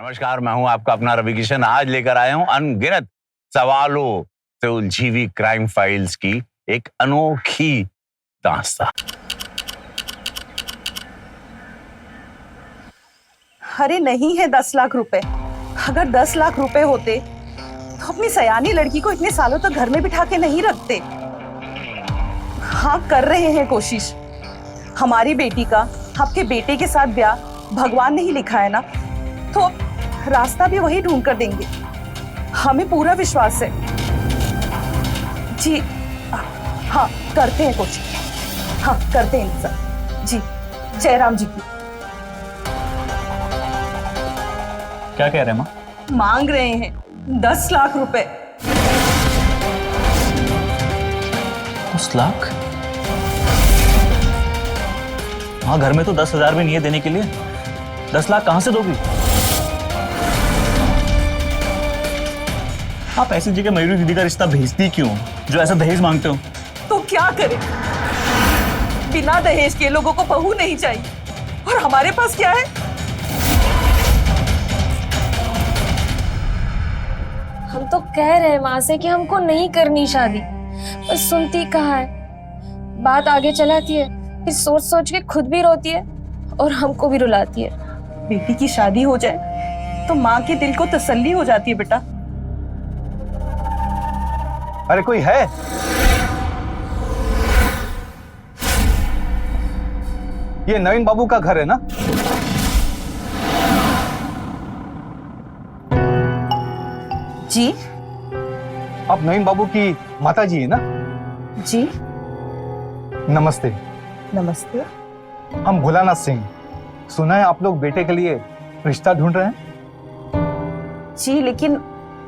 नमस्कार, मैं हूं आपका अपना रवि किशन। आज लेकर आया हूं अनगिनत सवालों से उलझी हुई क्राइम फाइल्स की एक अनोखी दास्तां। अरे नहीं है 10 लाख रुपए। अगर 10 लाख रुपए होते तो अपनी सयानी लड़की को इतने सालों तक घर में बिठा के नहीं रखते। हाँ, कर रहे हैं कोशिश। हमारी बेटी का आपके बेटे के साथ ब्याह भगवान ने ही लिखा है ना, तो रास्ता भी वही ढूंढ कर देंगे, हमें पूरा विश्वास है। जी हाँ, करते हैं कोशिश। हाँ, करते हैं इंतजार। जी, जयराम जी की। क्या कह रहे हैं माँ? मांग रहे हैं 10 लाख रुपए। 10 लाख? हाँ, घर में तो 10,000 भी नहीं है देने के लिए। 10 लाख कहां से दोगी? आप ऐसी जगह मयूरी दीदी का रिश्ता भेजती क्यों, जो ऐसा दहेज मांगते हो? तो क्या करें, बिना दहेज के लोगों को बहू नहीं चाहिए, और हमारे पास क्या है? हम तो कह रहे हैं माँ से कि हमको नहीं करनी शादी, पर सुनती कहाँ है। बात आगे चलाती है, फिर सोच सोच के खुद भी रोती है और हमको भी रुलाती है। बेटी की शादी हो जाए तो माँ के दिल को तसल्ली हो जाती है बेटा। अरे कोई है? ये नवीन बाबू का घर है ना? जी, आप नवीन बाबू की माता जी है ना? जी नमस्ते। नमस्ते। हम भोलानाथ सिंह। सुना है आप लोग बेटे के लिए रिश्ता ढूंढ रहे हैं? जी, लेकिन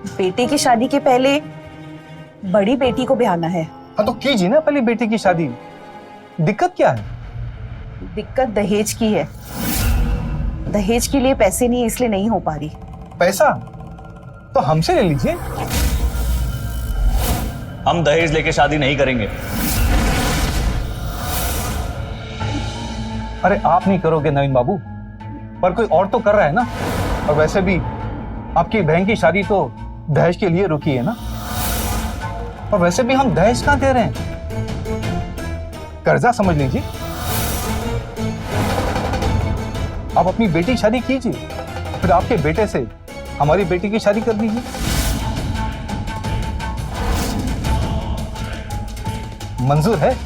बेटे की शादी के पहले बड़ी बेटी को ब्याहना है। हाँ तो कीजिए ना पहले बेटे की शादी। दिक्कत क्या है? दिक्कत दहेज की है। दहेज के लिए पैसे नहीं है, इसलिए नहीं हो पा रही। पैसा तो हमसे ले लीजिए। हम दहेज लेके शादी नहीं करेंगे। अरे आप नहीं करोगे नवीन बाबू, पर कोई और तो कर रहा है ना। और वैसे भी आपकी बहन की शादी तो दहेज के लिए रुकी है ना। और वैसे भी हम दहेज कहां दे रहे हैं, कर्जा समझ लीजिए। आप अपनी बेटी की शादी कीजिए, फिर आपके बेटे से हमारी बेटी की शादी कर दीजिए। मंजूर है?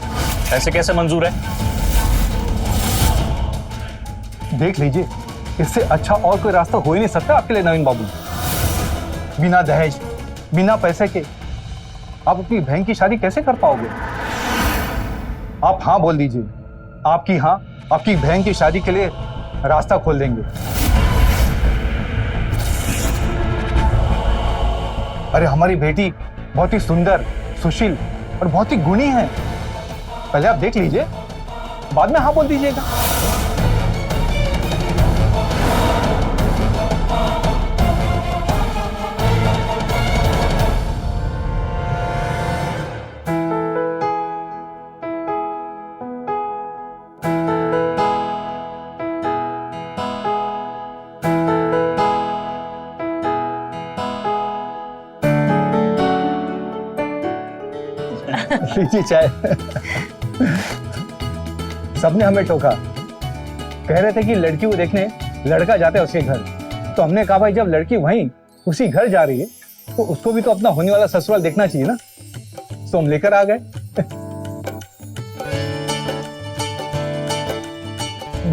ऐसे कैसे मंजूर है? देख लीजिए, इससे अच्छा और कोई रास्ता हो ही नहीं सकता आपके लिए नवीन बाबू। बिना दहेज, बिना पैसे के आप अपनी बहन की शादी कैसे कर पाओगे? आप हाँ बोल दीजिए। आपकी हाँ आपकी बहन की शादी के लिए रास्ता खोल देंगे। अरे हमारी बेटी बहुत ही सुंदर, सुशील और बहुत ही गुणी है। पहले आप देख लीजिए, बाद में हाँ बोल दीजिएगा। लीजिए चाय। सबने हमें टोका, कह रहे थे कि लड़की को देखने लड़का जाता है उसके घर। तो हमने कहा भाई जब लड़की वहीं उसी घर जा रही है तो उसको भी तो अपना होने वाला ससुराल देखना चाहिए ना। तो हम लेकर आ गए।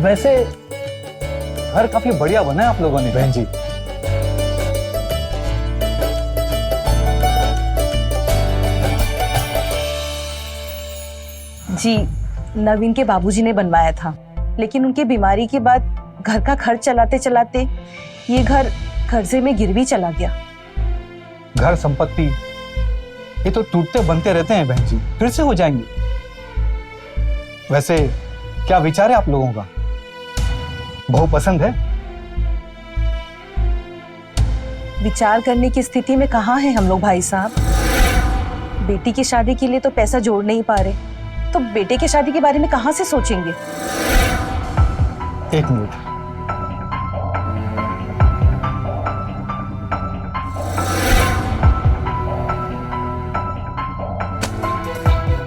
वैसे घर काफी बढ़िया बना है आप लोगों ने बहन जी। जी, नवीन के बाबूजी ने बनवाया था, लेकिन उनकी बीमारी के बाद घर का खर्च चलाते चलाते ये घर कर्जे में गिर भी चला गया। घर संपत्ति ये तो टूटते बनते रहते हैं बहन जी, फिर से हो जाएंगे। वैसे क्या विचार है आप लोगों का? बहू पसंद है? विचार करने की स्थिति में कहाँ है हम लोग भाई साहब। बेटी की शादी के लिए तो पैसा जोड़ नहीं पा रहे, तो बेटे की शादी के बारे में कहां से सोचेंगे? एक मिनट।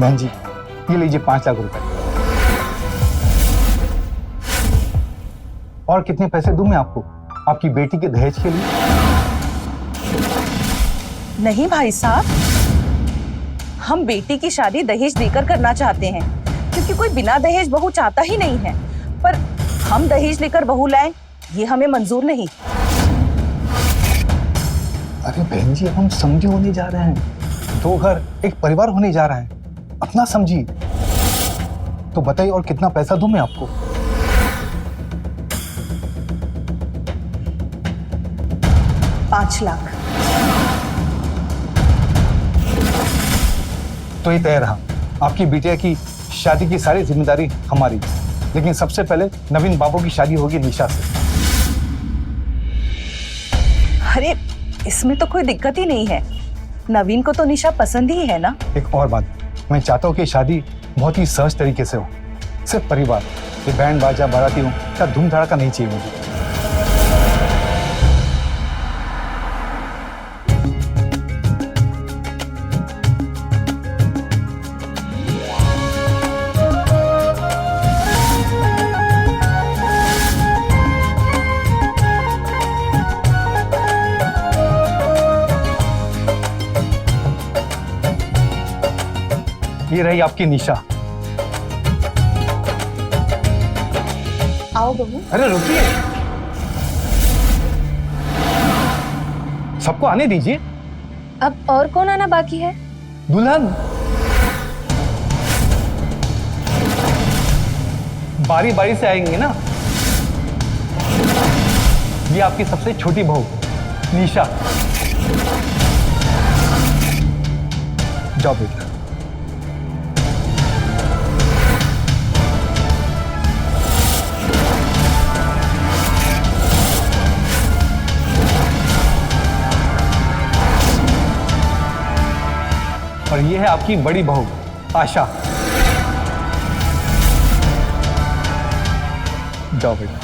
बहन जी, ये लीजिए 5 लाख रुपए। और कितने पैसे दूं मैं आपको आपकी बेटी के दहेज के लिए? नहीं भाई साहब, हम बेटी की शादी दहेज देकर करना चाहते हैं, क्योंकि कोई बिना दहेज बहू चाहता ही नहीं है। पर हम दहेज लेकर बहू लाएं, ये हमें मंजूर नहीं। अरे बहन जी, हम समझे होने जा रहे हैं, 2 घर एक परिवार होने जा रहा है, अपना समझिए। तो बताइए और कितना पैसा दूं मैं आपको? $5 लाख। तो ये तय रहा, आपकी बिटिया की शादी की सारी जिम्मेदारी हमारी, लेकिन सबसे पहले नवीन बाबू की शादी होगी निशा से। अरे इसमें तो कोई दिक्कत ही नहीं है, नवीन को तो निशा पसंद ही है ना। एक और बात, मैं चाहता हूँ कि शादी बहुत ही सहज तरीके से हो, सिर्फ परिवार, ये बैंड बाजा बाराती हो, क्या धूम धड़ाका नहीं चाहिए मुझे। ये रही आपकी निशा। आओ बहू। अरे रुकिए, सबको आने दीजिए। अब और कौन आना बाकी है? दुल्हन बारी बारी से आएंगे ना। ये आपकी सबसे छोटी बहू निशा। जाओ बेटा। और ये है आपकी बड़ी बहू आशा। जाओ बेटा।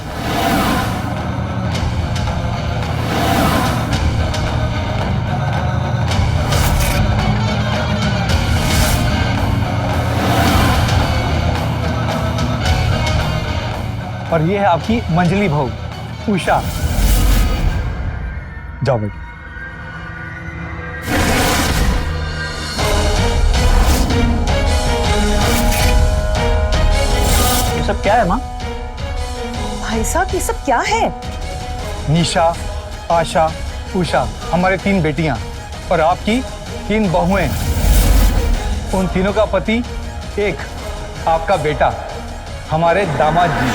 और ये है आपकी मंजली बहू उषा। जाओ बेटा। ये सब क्या है माँ? भाई साहब ये सब क्या है? निशा, आशा, उषा हमारे 3 बेटियां और आपकी 3 बहुएं। उन तीनों का पति एक आपका बेटा, हमारे दामाद जी।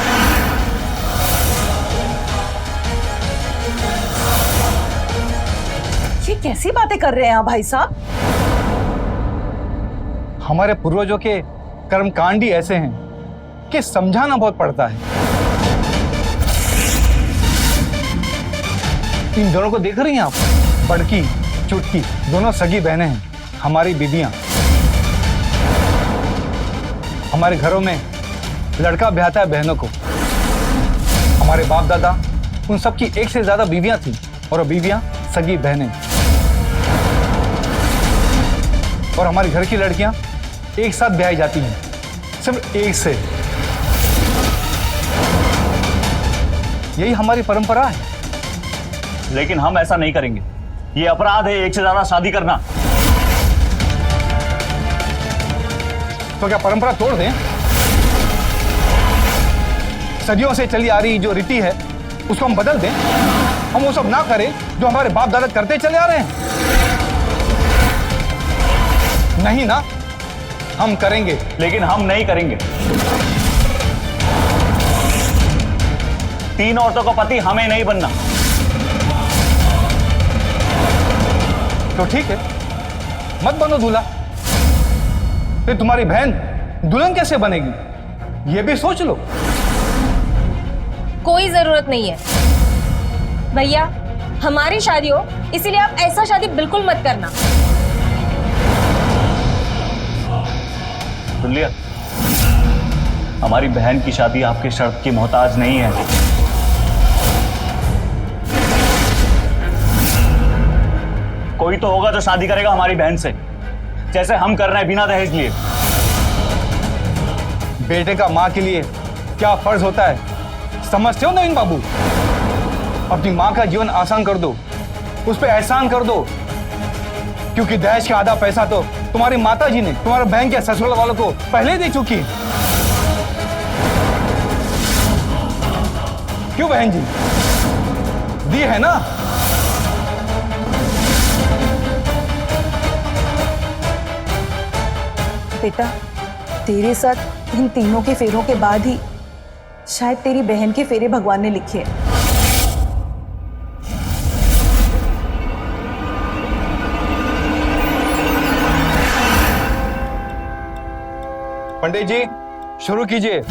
ये कैसी बातें कर रहे हैं आप भाई साहब? हमारे पूर्वजों के कर्मकांड ही ऐसे हैं कि समझाना बहुत पड़ता है। इन दोनों को देख रही हैं आप? बड़की चुटकी दोनों सगी बहनें हैं, हमारी बीबियां। हमारे घरों में लड़का ब्याहता है बहनों को। हमारे बाप दादा उन सब की 1 से ज्यादा बीवियां थी और वो बीवियां सगी बहनें। और हमारे घर की लड़कियां एक साथ ब्याही जाती हैं, सिर्फ एक से। यही हमारी परंपरा है। लेकिन हम ऐसा नहीं करेंगे, ये अपराध है 1 से ज्यादा शादी करना। तो क्या परंपरा तोड़ दें? सदियों से चली आ रही जो रीति है उसको हम बदल दें? हम वो सब ना करें जो हमारे बाप दादा करते चले आ रहे हैं? नहीं ना, हम करेंगे। लेकिन हम नहीं करेंगे। 3 औरतों का पति हमें नहीं बनना। तो ठीक है, मत बनो दूल्हा। फिर तुम्हारी बहन दुल्हन कैसे बनेगी, ये भी सोच लो। कोई जरूरत नहीं है भैया, हमारी शादी हो, इसीलिए आप ऐसा शादी बिल्कुल मत करना। सुन लिया? हमारी बहन की शादी आपके शर्त की मोहताज नहीं है। कोई तो होगा जो शादी करेगा हमारी बहन से, जैसे हम कर रहे हैं बिना दहेज लिए। बेटे का माँ के लिए क्या फर्ज होता है समझते हो नवीन बाबू? अपनी माँ का जीवन आसान कर दो, उस पर एहसान कर दो, क्योंकि दहेज का आधा पैसा तो तुम्हारी माता जी ने तुम्हारे बहन के ससुराल वालों को पहले ही दे चुकी है। क्यों बहन जी, दी है ना? बेटा, तेरे साथ इन तीनों के फेरों के बाद ही शायद तेरी बहन के फेरे भगवान ने लिखे हैं। पंडित जी, शुरू कीजिए।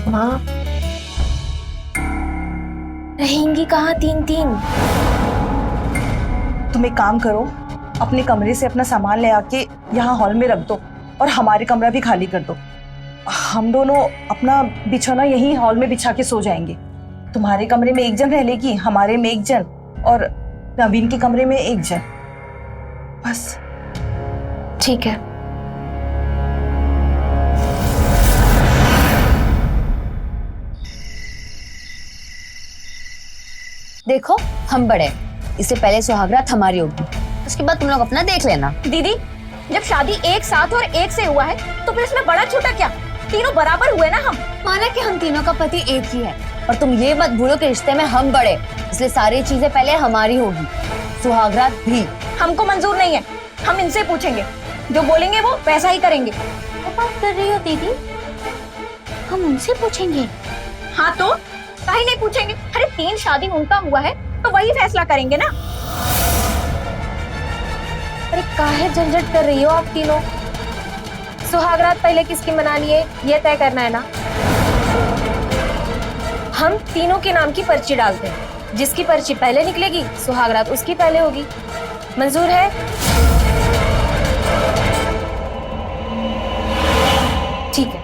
माँ, रहेंगी कहाँ तीन तीन? तुम एक काम करो, अपने कमरे से अपना सामान ले आके यहाँ हॉल में रख दो और हमारे कमरा भी खाली कर दो। हम दोनों अपना बिछौना यहीं हॉल में बिछा के सो जाएंगे। तुम्हारे कमरे में एक जन रह लेगी, हमारे में एक जन, और नवीन के कमरे में एक जन, बस। ठीक है। देखो, हम बड़े, इससे पहले सुहागरात हमारी होगी, उसके बाद तुम लोग अपना देख लेना। दीदी, जब शादी एक साथ और एक से हुआ है तो फिर इसमें बड़ा छोटा क्या, तीनों बराबर हुए ना हम। माना कि हम तीनों का पति एक ही है, और तुम ये मत भूलो कि रिश्ते में हम बड़े, इसलिए सारी चीजें पहले हमारी होगी, सुहागरात भी। हमको मंजूर नहीं है, हम इनसे पूछेंगे, जो बोलेंगे वो वैसा ही करेंगे। क्या बात कर रही हो दीदी? हम उनसे पूछेंगे? हाँ तो काहे नहीं पूछेंगे? अरे 3 शादी उनका हुआ है तो वही फैसला करेंगे ना। अरे काहे झंझट कर रही हो आप तीनों? सुहागरात पहले किसकी मनानी है ये तय करना है ना। हम तीनों के नाम की पर्ची डालते हैं, जिसकी पर्ची पहले निकलेगी सुहागरात उसकी पहले होगी। मंजूर है? ठीक है,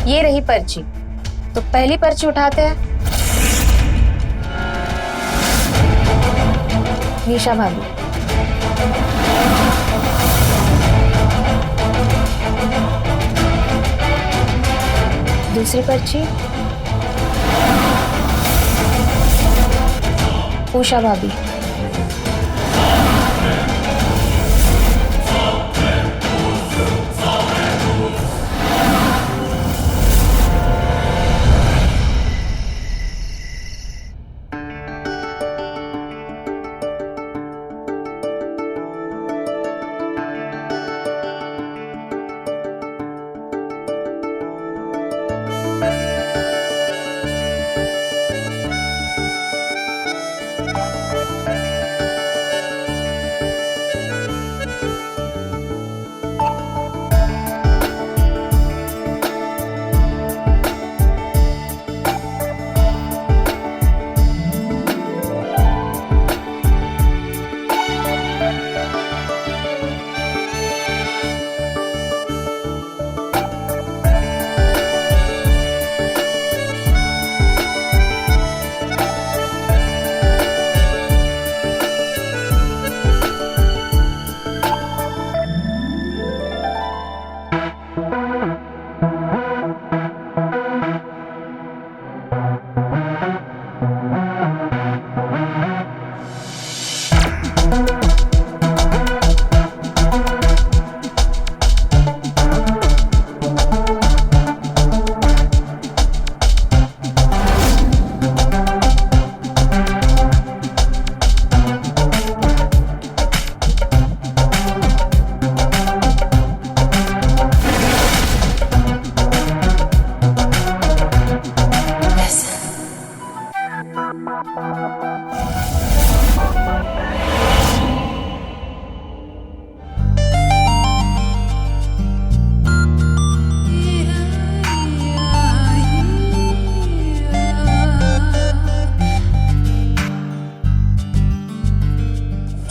ये रही पर्ची। तो पहली पर्ची उठाते हैं। निशा भाभी, दूसरी पर्ची उषा भाभी,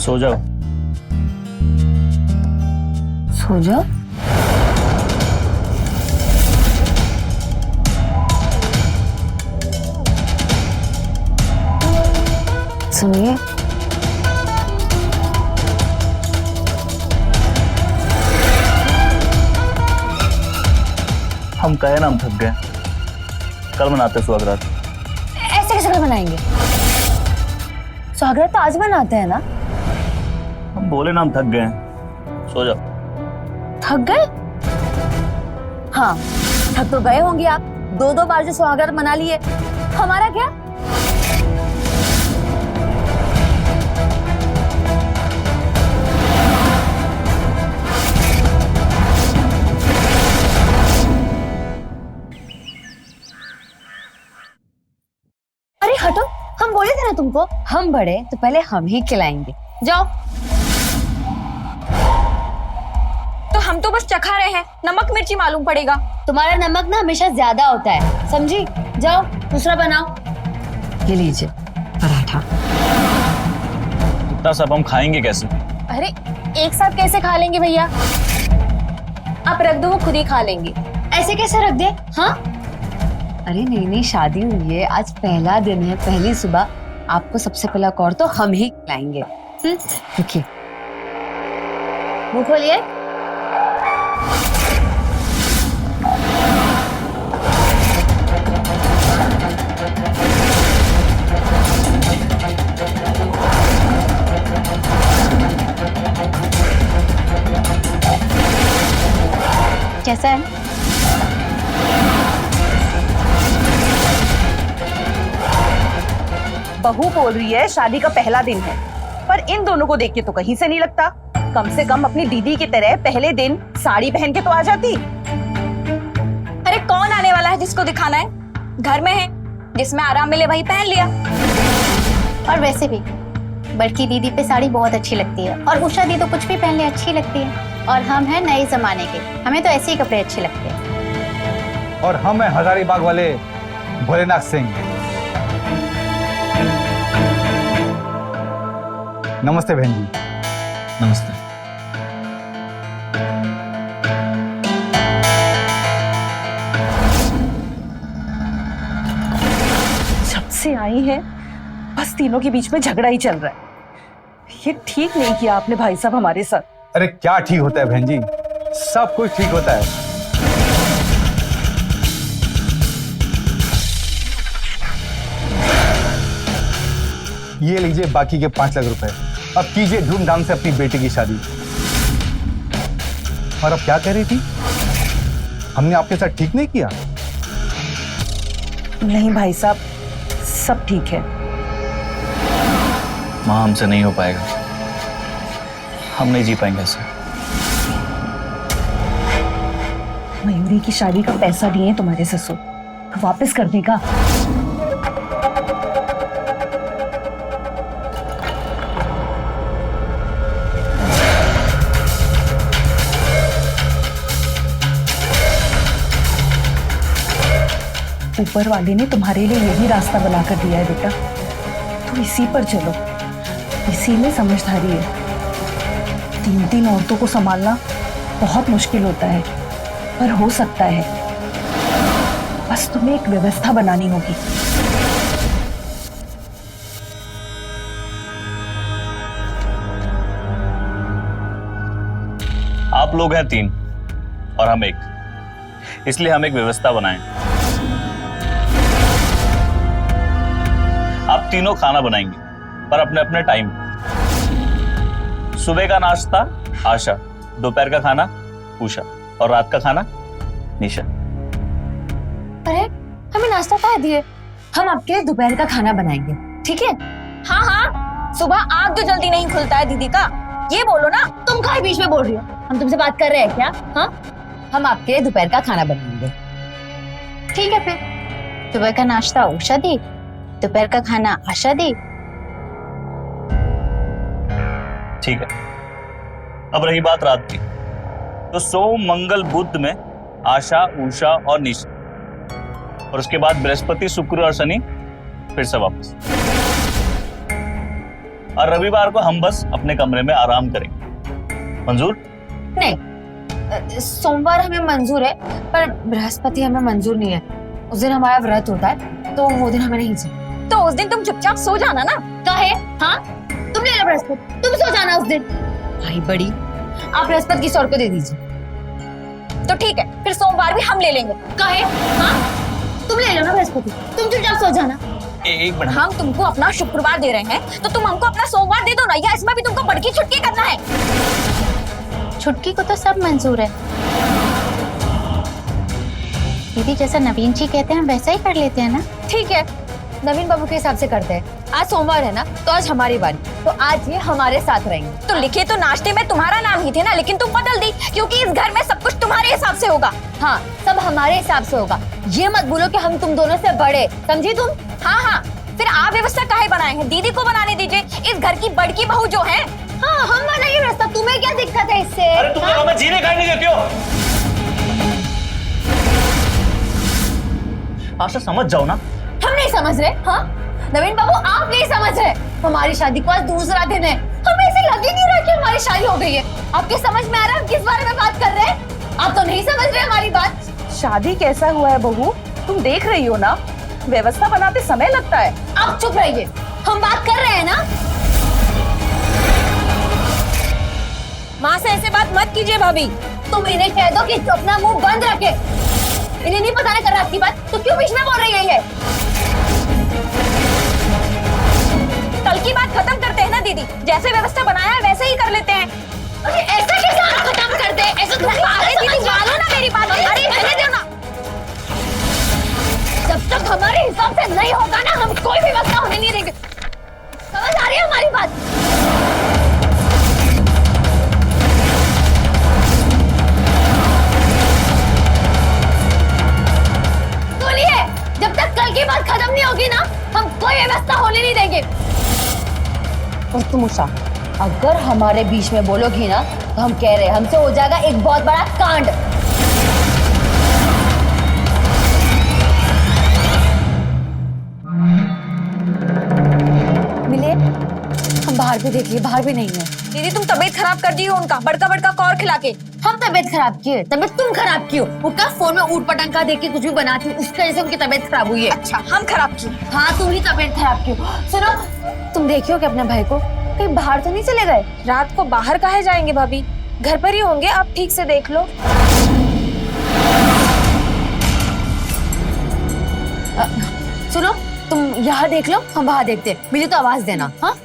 सो जाओ। सो जाओ। सुनिए, हम कहे ना हम थक गए, कल मनाते सुहागरात। ऐसे कैसे कल मनाएंगे? सुहागरात तो आज मनाते हैं ना। हम बोले ना हम थक गए, सो जाओ। थक गए? हाँ, थक तो गए होंगे आप। 2-2 बार जो सुहागरात मना लिए, हमारा क्या? अरे हटो, हम बोले थे ना तुमको, हम बड़े तो पहले हम ही खिलाएंगे। जाओ। तो हम तो बस चखा रहे हैं, नमक मिर्ची मालूम पड़ेगा। तुम्हारा नमक ना हमेशा ज्यादा होता है, समझी? जाओ दूसरा बनाओ। ये लीजिए पराठा। इतना सब हम खाएंगे कैसे? अरे एक साथ कैसे खा लेंगे भैया? आप रख दो, वो खुद ही खा लेंगे। ऐसे कैसे रख दे? हाँ, अरे नहीं, शादी हुई है, आज पहला दिन है, पहली सुबह। आपको सबसे पहला कौर तो हम ही खिलाएंगे। रुकिए, मुंह खोलिए। कैसा है? बहू बोल रही है शादी का पहला दिन है, पर इन दोनों को देख के तो कहीं से नहीं लगता। कम से कम अपनी दीदी की तरह पहले दिन साड़ी पहन के तो आ जाती। अरे कौन आने वाला है जिसको दिखाना है? घर में है, जिसमें आराम मिले वही पहन लिया। और वैसे भी बड़की दीदी पे साड़ी बहुत अच्छी लगती है, और उषा दी तो कुछ भी पहनने अच्छी लगती है। और हम हैं नए जमाने के, हमें तो ऐसे ही कपड़े अच्छे लगते हैं। और हम हैं हजारीबाग वाले भोलेनाथ सिंह। नमस्ते बहन जी। नमस्ते। जब से आई है बस तीनों के बीच में झगड़ा ही चल रहा है। ये ठीक नहीं किया आपने भाई साहब हमारे साथ। अरे क्या ठीक होता है बहन जी, सब कुछ ठीक होता है। ये लीजिए बाकी के 5 लाख रुपए। अब कीजिए धूमधाम से अपनी बेटी की शादी। और अब क्या कह रही थी, हमने आपके साथ ठीक नहीं किया? नहीं भाई साहब, सब ठीक है। माँ हमसे नहीं हो पाएगा, हम नहीं जी पाएंगे ऐसे। मयूरी की शादी का पैसा दिए तुम्हारे ससुर, वापस कर देगा। ऊपर वाले ने तुम्हारे लिए यही रास्ता बनाकर दिया है बेटा, तुम इसी पर चलो। इसी में समझदारी है। 3 औरतों को संभालना बहुत मुश्किल होता है, पर हो सकता है। बस तुम्हें एक व्यवस्था बनानी होगी। आप लोग हैं 3 और हम 1, इसलिए हम एक व्यवस्था बनाएं। आप तीनों खाना बनाएंगे, पर अपने अपने टाइम। सुबह का नाश्ता आशा, दोपहर का खाना उषा और रात का खाना निशा। अरे हमें नाश्ता कहा दिए, हम आपके लिए दोपहर का खाना बनाएंगे, ठीक है? हाँ हाँ, सुबह आग जो जल्दी नहीं खुलता है दीदी का, ये बोलो ना। तुम काहे बीच में बोल रही हो? हम तुमसे बात कर रहे हैं क्या? हाँ, हम आपके लिए दोपहर का खाना बनाएंगे। ठीक है फिर, सुबह का नाश्ता उषा दी, दोपहर का खाना आशा दी। ठीक है। अब रही बात रात की, तो सोम मंगल बुध में आशा उषा और निशा, और उसके बाद बृहस्पति शुक्र और शनि फिर से वापस। और रविवार को हम बस अपने कमरे में आराम करेंगे। मंजूर? नहीं, सोमवार हमें मंजूर है, पर बृहस्पति हमें मंजूर नहीं है। उस दिन हमारा व्रत होता है, तो वो दिन हमें नहीं चाहिए। तो उस दिन तुम चुपचाप सो जाना ना। काहे? हाँ, तुम ले लो बृहस्पति, तुम सो जाना उस दिन। भाई बड़ी, आप बृहस्पति किसी और को दे दीजिए। तो ठीक है, फिर सोमवार भी हम ले लेंगे। काहे? हाँ, तुम ले लो ना बृहस्पति, तुम चुपचाप सो जाना। एक मिनट। हम तुमको अपना शुक्रवार दे रहे हैं, तो तुम हमको अपना सोमवार दे दो ना, या इसमें भी तुमको बड़की छुट्टी करना है? छुटकी को तो सब मंजूर है दीदी, जैसा नवीन जी कहते हैं वैसा ही कर लेते हैं ना। ठीक है, नवीन बाबू के हिसाब से करते हैं। आज सोमवार है ना, तो आज हमारी बारी, तो आज ये हमारे साथ रहेंगे। तो लिखे तो नाश्ते में तुम्हारा नाम ही थे ना, लेकिन तुम बदल दी, क्योंकि इस घर में सब कुछ तुम्हारे हिसाब से होगा। हाँ, सब हमारे हिसाब से होगा। ये मत बोलो कि हम तुम दोनों से बड़े, समझी तुम? हाँ हाँ, फिर आप व्यवस्था काहे बनाए हैं? दीदी को बनाने दीजिए, इस घर की बड़की बहू जो है। हाँ, हम बनाइए व्यवस्था, तुम्हें क्या दिक्कत है इससे? अरे तुम हमें जीने का नहीं देते हो। आशा समझ जाओ ना। हम नहीं समझ रहे। हाँ, नवीन बाबू आप नहीं समझ रहे। हमारी शादी को आज दूसरा दिन है, हमें ऐसे लग ही नहीं रहा कि हमारी शादी हो गई है। आपके समझ में आ रहा है हम किस बारे में बात कर रहे हैं? आप तो नहीं समझ रहे हमारी बात। शादी कैसा हुआ है बहू, तुम देख रही हो ना, व्यवस्था बनाते समय लगता है। आप चुप रहिए, हम बात कर रहे हैं ना। माँ से ऐसे बात मत कीजिए भाभी। तुम इन्हें कह दो कि अपना मुंह बंद रखे। इन्हें नहीं पता कर रात की बात, तो क्यों बीच में बोल रही है ये? कल की बात खत्म करते हैं ना दीदी, जैसे व्यवस्था बनाया है वैसे ही कर लेते हैं। अरे ऐसा कैसे खत्म कर दे? ऐसा तो अरे दीदी मानो ना मेरी बात, अरे रहने दो ना। जब तक हमारे हिसाब से नहीं होगा ना, हम कोई भी व्यवस्था होने नहीं देंगे। समझ आ रही है हमारी बात? सुनिए, जब तक कल की बात खत्म नहीं होगी ना, हम कोई व्यवस्था होने नहीं देंगे। और तुम उषा, अगर हमारे बीच में बोलोगी ना, तो हम कह रहे हैं हमसे हो जाएगा एक बहुत बड़ा कांड। बाहर भी देख लिए, बाहर भी नहीं है। दीदी तुम तबीयत खराब कर दी हो उनका बड़का बड़का कौर खिला के। हम तबीयत खराब की है? तबीयत तुम खराब की हो। वो क्या फोन में ऊट पटांग का देख के कुछ भी बनाती है, उसकी वजह से उनकी तबीयत खराब हुई है। अच्छा हम खराब की। हाँ तुम ही तबीयत खराब की हो। सुनो, तुम देखियो कि अपने भाई को कहीं बाहर तो नहीं चले गए? रात को बाहर काहे जाएंगे भाभी, घर पर ही होंगे, आप ठीक से देख लो। सुनो, तुम यहाँ देख लो, हम वहाँ देखते हैं। मुझे तो आवाज देना। हाँ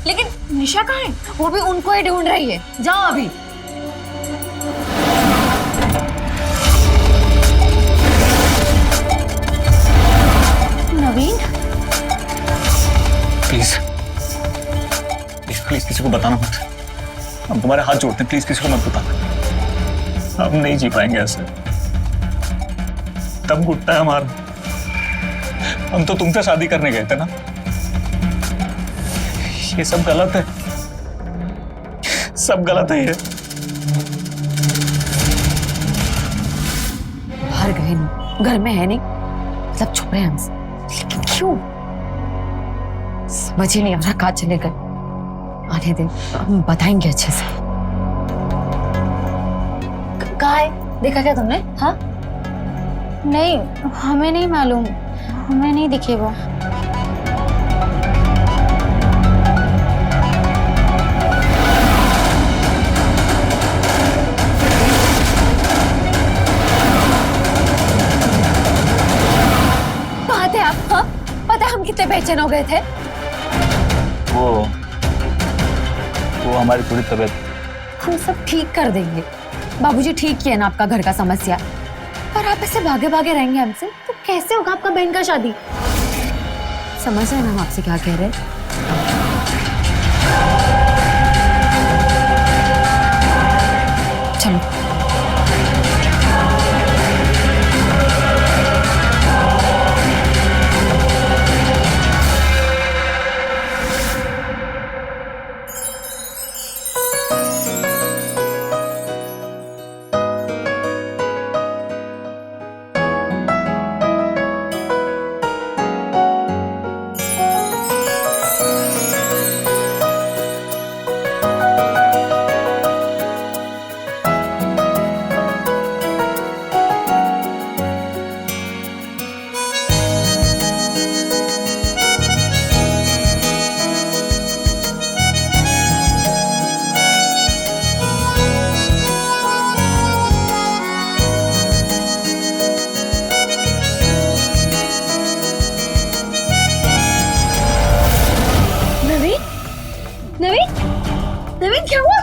लेकिन निशा कहाँ है? वो भी उनको ही ढूंढ रही है। जाओ अभी। नवीन, प्लीज प्लीज किसी को बताना मत। हम तुम्हारे हाथ जोड़ते हैं, प्लीज किसी को मत बताना। हम नहीं जी पाएंगे ऐसे। दम घुटता है हमारा। हम तो तुमसे शादी करने गए थे ना। ये सब गलत है, सब गलत है ये। बाहर गए नहीं, घर में है नहीं, मतलब छुप रहे हैं हमसे। लेकिन क्यों? समझ ही नहीं आ रहा कहाँ चले गए। आने दे, हम बताएंगे अच्छे से। कहाँ है? देखा क्या तुमने? हाँ नहीं, हमें नहीं मालूम, हमें नहीं दिखे वो। कहाँ थे आप? हाँ पता है हम कितने बेचैन हो गए थे। वो हमारी थोड़ी तबीयत। हम सब ठीक कर देंगे। बाबूजी ठीक किया ना आपका घर का समस्या। पर आप ऐसे भागे भागे रहेंगे हमसे तो कैसे होगा आपका बहन का शादी? समझ रहे हैं ना हम आपसे क्या कह रहे हैं? चलो नवीन, नवीन क्या हुआ?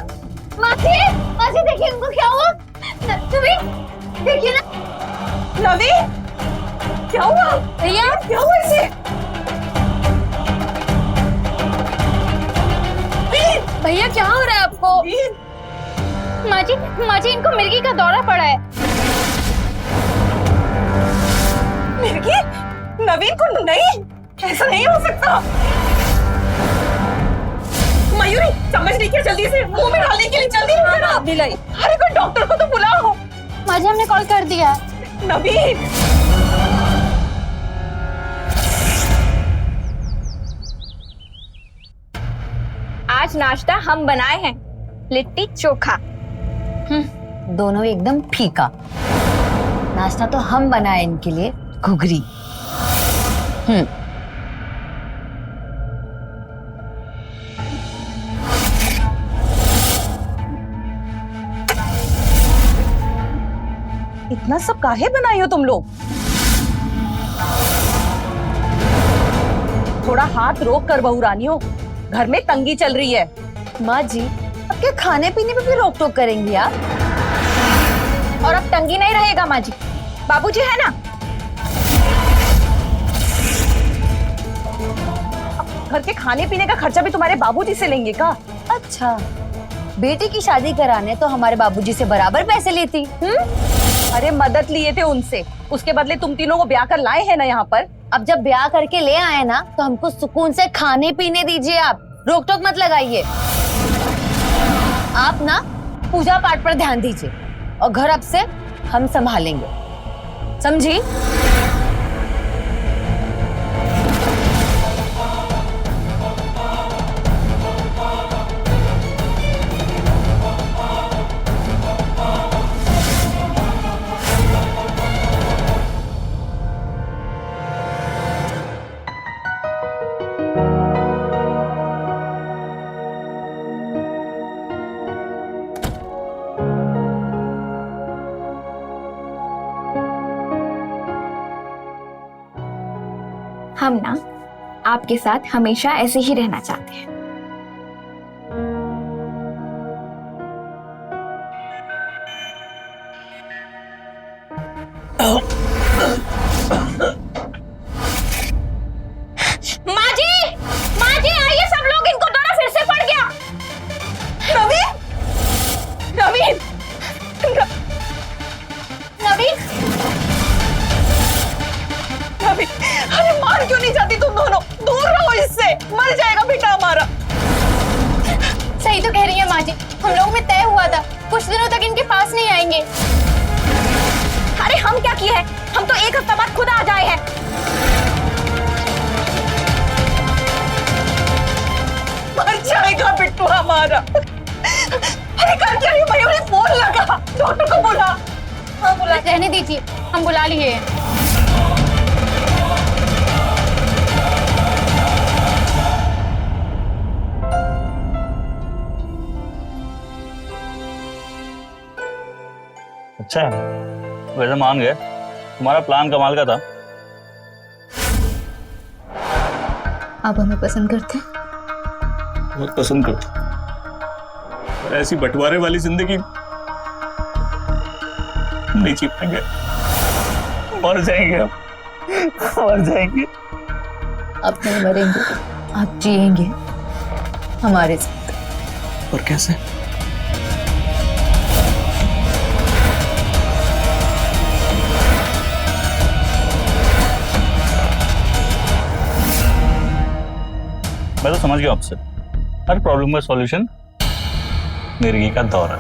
मासी, मासी देखिए उनको क्या हुआ? नवीन देखिए ना। नवीन क्या हुआ? भैया क्या हुआ इसे? भैया क्या हो रहा है आपको? माजी, माजी इनको मिर्गी का दौरा पड़ा है। मिर्गी? नवीन को नहीं, ऐसा नहीं हो सकता। मयूरी चम्मच लेकर जल्दी से मुंह में डालने के लिए जल्दी हाँ, बिलाई। अरे कोई डॉक्टर को तो बुलाओ। माजी हमने कॉल कर दिया। नवीन आज नाश्ता हम बनाए हैं, लिट्टी चोखा। दोनों एकदम फीका। नाश्ता तो हम बनाए इनके लिए, घुघरी। इतना सब काहे बनाई हो तुम लोग? थोड़ा हाथ रोक कर बहू रानियों, घर में तंगी चल रही है। माँ जी, अब क्या खाने पीने में भी रोक टोक करेंगी आप? और अब तंगी नहीं रहेगा माँ जी, बाबूजी है ना। घर के खाने पीने का खर्चा भी तुम्हारे बाबूजी से लेंगे का? अच्छा, बेटी की शादी कराने तो हमारे बाबूजी से बराबर पैसे लेती। अरे मदद लिए थे उनसे, उसके बदले तुम तीनों को ब्याह कर लाए हैं ना यहाँ पर। अब जब ब्याह करके ले आए ना तो हमको सुकून से खाने पीने दीजिए। आप रोक टोक मत लगाइए। आप ना पूजा पाठ पर ध्यान दीजिए और घर अब से हम संभालेंगे, समझी? हम ना आपके साथ हमेशा ऐसे ही रहना चाहते हैं। माँ जी, माँ जी आइए सब लोग, इनको दौरा फिर से पड़ गया। नवीन, नवीन, नवीन, नवीन, अरे मान क्यों नहीं जाती तुम दोनों? दूर रहो इससे, मर जाएगा बेटा हमारा। सही तो कह रही है माँ जी, हम लोगों में तय हुआ था कुछ दिनों तक इनके पास नहीं आएंगे। अरे हम क्या किए हैं? हम तो एक हफ्ता बाद खुद आ जाए हैं। मर जाएगा बिट्टू हमारा। अरे कर क्या रही हो? मयूरी फोन लगा, डॉक्टर को बुला। हाँ बुला, रहने दीजिए, हम बुला लिए हैं। अच्छा है, वैसे मान गए, तुम्हारा प्लान कमाल का था। आप हमें पसंद करते हैं? बहुत पसंद करता, पर ऐसी बंटवारे वाली जिंदगी नहीं जी पाएंगे, मर जाएंगे हम, मर जाएंगे। आप नहीं मरेंगे, आप जिएंगे हमारे साथ। और कैसे? मैं तो समझ गया आपसे, हर प्रॉब्लम का सॉल्यूशन मिर्गी का दौरा।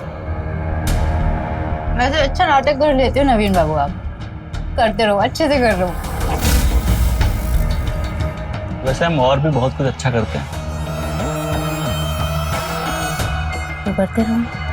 मैं तो अच्छा नाटक कर लेती हूँ नवीन बाबू, आप करते रहो, अच्छे से कर रहे हो। वैसे हम और भी बहुत कुछ अच्छा करते हैं। तो करते रहो।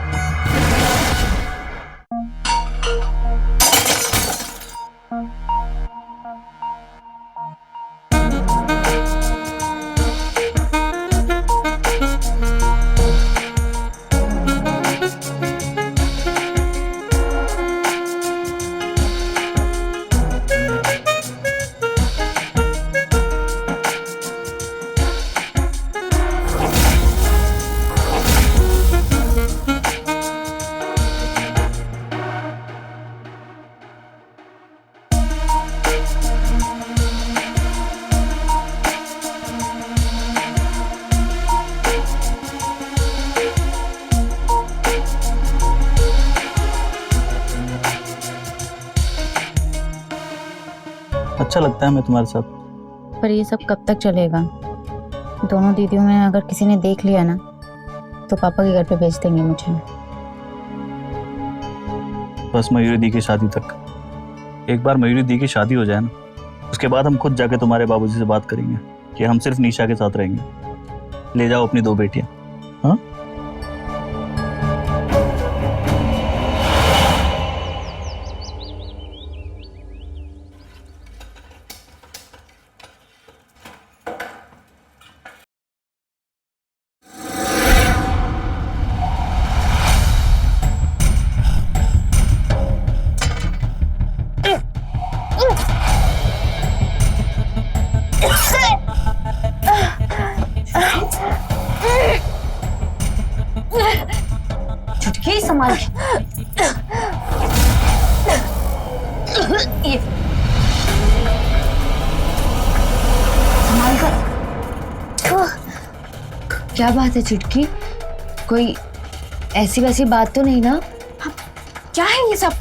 अच्छा लगता है मैं तुम्हारे साथ। पर ये सब कब तक चलेगा? दोनों दीदियों में अगर किसी ने देख लिया ना तो पापा के घर पे भेज देंगे मुझे। बस मयूरी दी की शादी तक। एक बार मयूरी दी की शादी हो जाए ना, उसके बाद हम खुद जाके तुम्हारे बाबूजी से बात करेंगे कि हम सिर्फ निशा के साथ रहेंगे। ले जाओ अपनी 2 बेटियां। हाँ, चुटकी संभाल के। ये संभाल कर। क्या बात है चुटकी? कोई ऐसी वैसी बात तो नहीं ना? क्या है ये सब?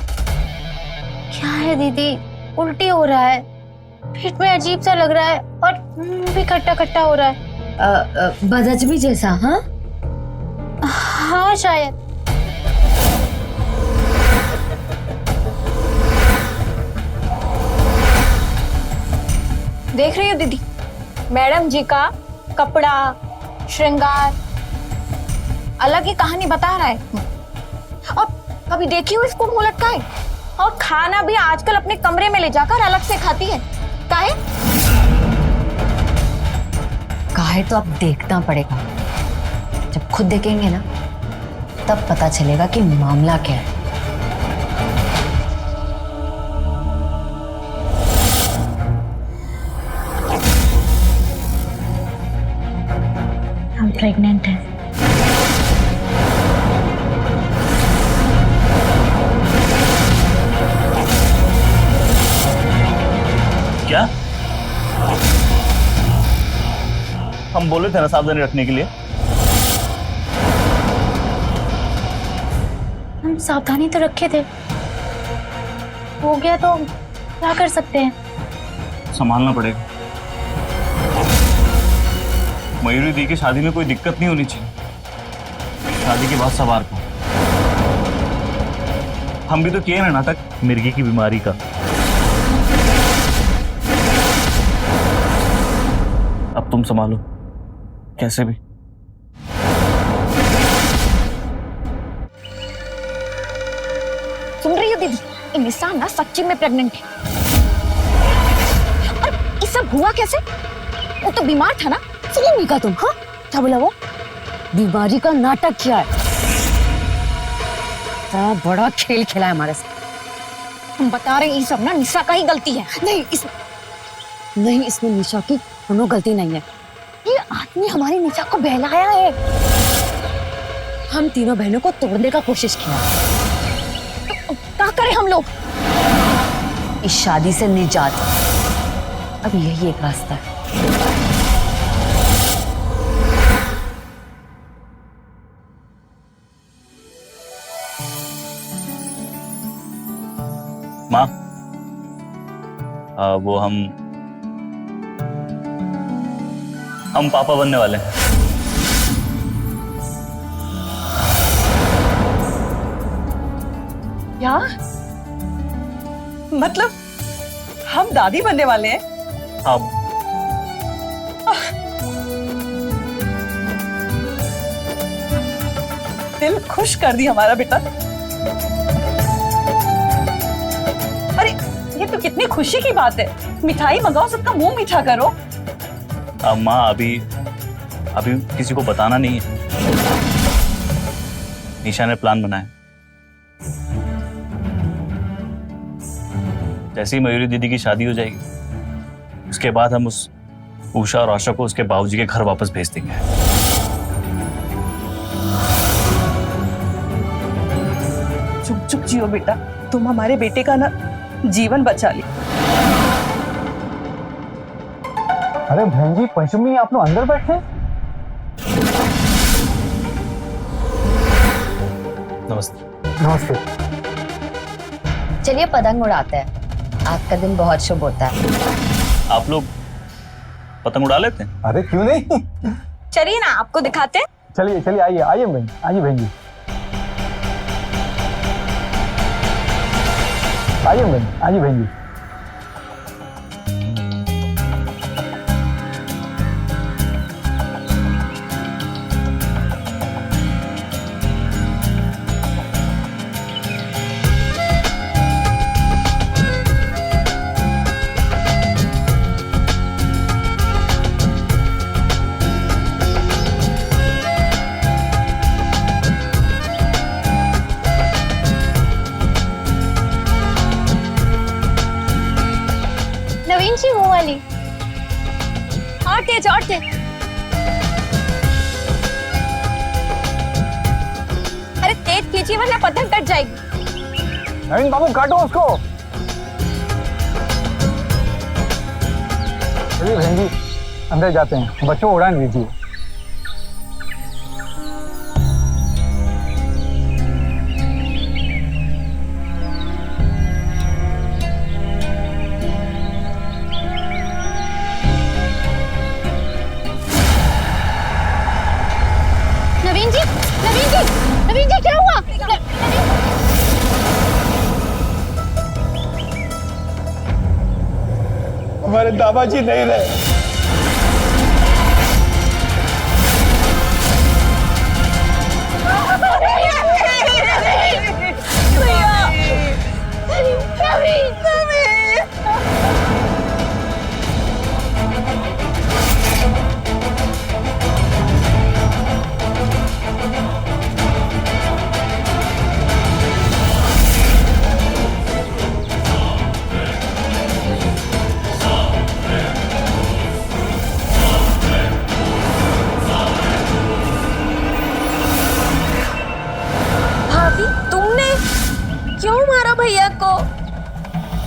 क्या है दीदी? उल्टी हो रहा है, पेट में अजीब सा लग रहा है और मुंह भी खट्टा खट्टा हो रहा है। बदहजमी जैसा? हाँ हाँ शायद। देख रही हो दीदी, मैडम जी का कपड़ा श्रृंगार अलग ही कहानी बता रहा है। और कभी देखी हो इसको मुंह लटकाए? और खाना भी आजकल अपने कमरे में ले जाकर अलग से खाती है। काहे? काहे तो अब देखना पड़ेगा, जब खुद देखेंगे ना तब पता चलेगा कि मामला क्या है। प्रेग्नेंट है। क्या? हम बोले थे ना सावधानी रखने के लिए। हम सावधानी तो रखे थे, हो गया तो क्या कर सकते हैं। संभालना पड़ेगा। मयूरी दी की शादी में कोई दिक्कत नहीं होनी चाहिए। शादी के बाद सवार को हम भी तो किए ना नाटक मिर्गी की बीमारी का। अब तुम संभालो कैसे भी। सुन रही हो दीदी, ये निशा ना सच्ची में प्रेग्नेंट है। और ये सब हुआ कैसे? वो तो बीमार था ना। सुनो मीका तुम, हाँ क्या बोला वो? बीमारी का नाटक किया है। इतना बड़ा खेल खेला है हमारे साथ। हम बता रहे हैं ये सब ना निशा का ही गलती है। नहीं इसमें निशा की कोनो गलती नहीं है। ये आदमी हमारी निशा को बहलाया है। हम तीनों बहनों को तोड़ने का कोशिश किया। तो क्या करें हम लोग? इस शादी से निजात, अब यही एक रास्ता है। माँ, वो हम पापा बनने वाले हैं। क्या मतलब हम दादी बनने वाले हैं? अब दिल खुश कर दी हमारा बेटा। अरे ये तो कितनी खुशी की बात है। मिठाई मंगाओ, सबका मुंह मीठा करो। माँ अभी किसी को बताना नहीं है। निशा ने प्लान बनाया। जैसे ही मयूरी दीदी की शादी हो जाएगी उसके बाद हम उस उषा और आशा को उसके बाबूजी के घर वापस भेज देंगे। चुप चुप जियो बेटा, तुम हमारे बेटे का ना जीवन बचा ली। अरे बहन जी, पंचमी आप लोग अंदर बैठे? नमस्ते। नमस्ते। चलिए पतंग उड़ाते हैं, आपका दिन बहुत शुभ होता है। आप लोग पतंग उड़ा लेते हैं? अरे क्यों नहीं, चलिए ना आपको दिखाते हैं। चलिए चलिए, आइए आइए बहन, आइए बहन जी, आइए बहन, आइए बहन जी। नवीन जी वो वाली और तेज और तेज। अरे तेज कीजिए वरना पतंग कट जाएगी। नवीन बाबू काटो उसको। चलिए बहन जी अंदर जाते हैं, बच्चों को उड़ान दीजिए। नवीन जी, नवीन जी, नवीन जी क्या हुआ? हमारे दादाजी नहीं रहे। भैया को।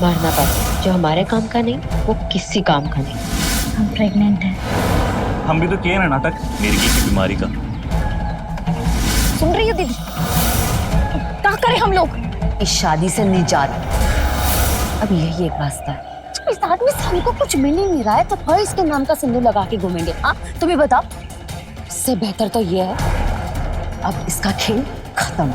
मारना बस, जो हमारे काम का नहीं वो किसी काम का नहीं। हम प्रेग्नेंट हैं। हम भी तो किए ना नाटक मिर्गी की बीमारी का। सुन रही हो दीदी, क्या करें हम लोग? इस शादी से निजात, अब यही एक रास्ता है। इस आदमी से हमको कुछ मिल ही नहीं रहा है, तो फिर इसके नाम का सिंदूर लगा के घूमेंगे। हाँ तुम्हें बताओ, इससे बेहतर तो ये है अब इसका खेल खत्म।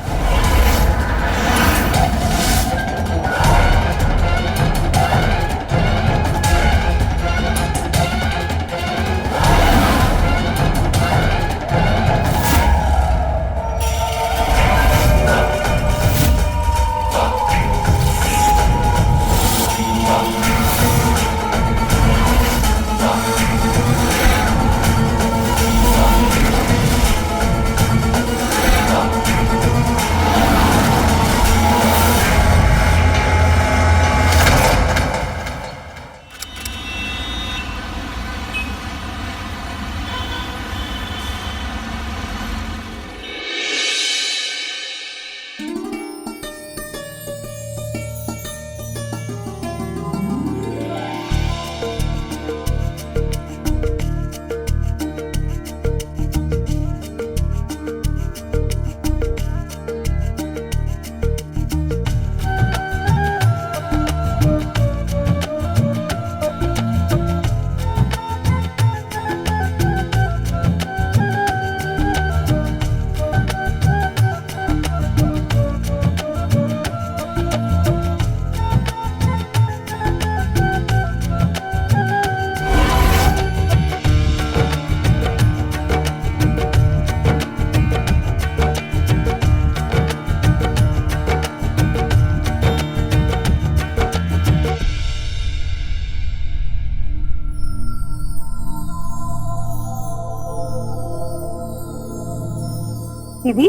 दीदी।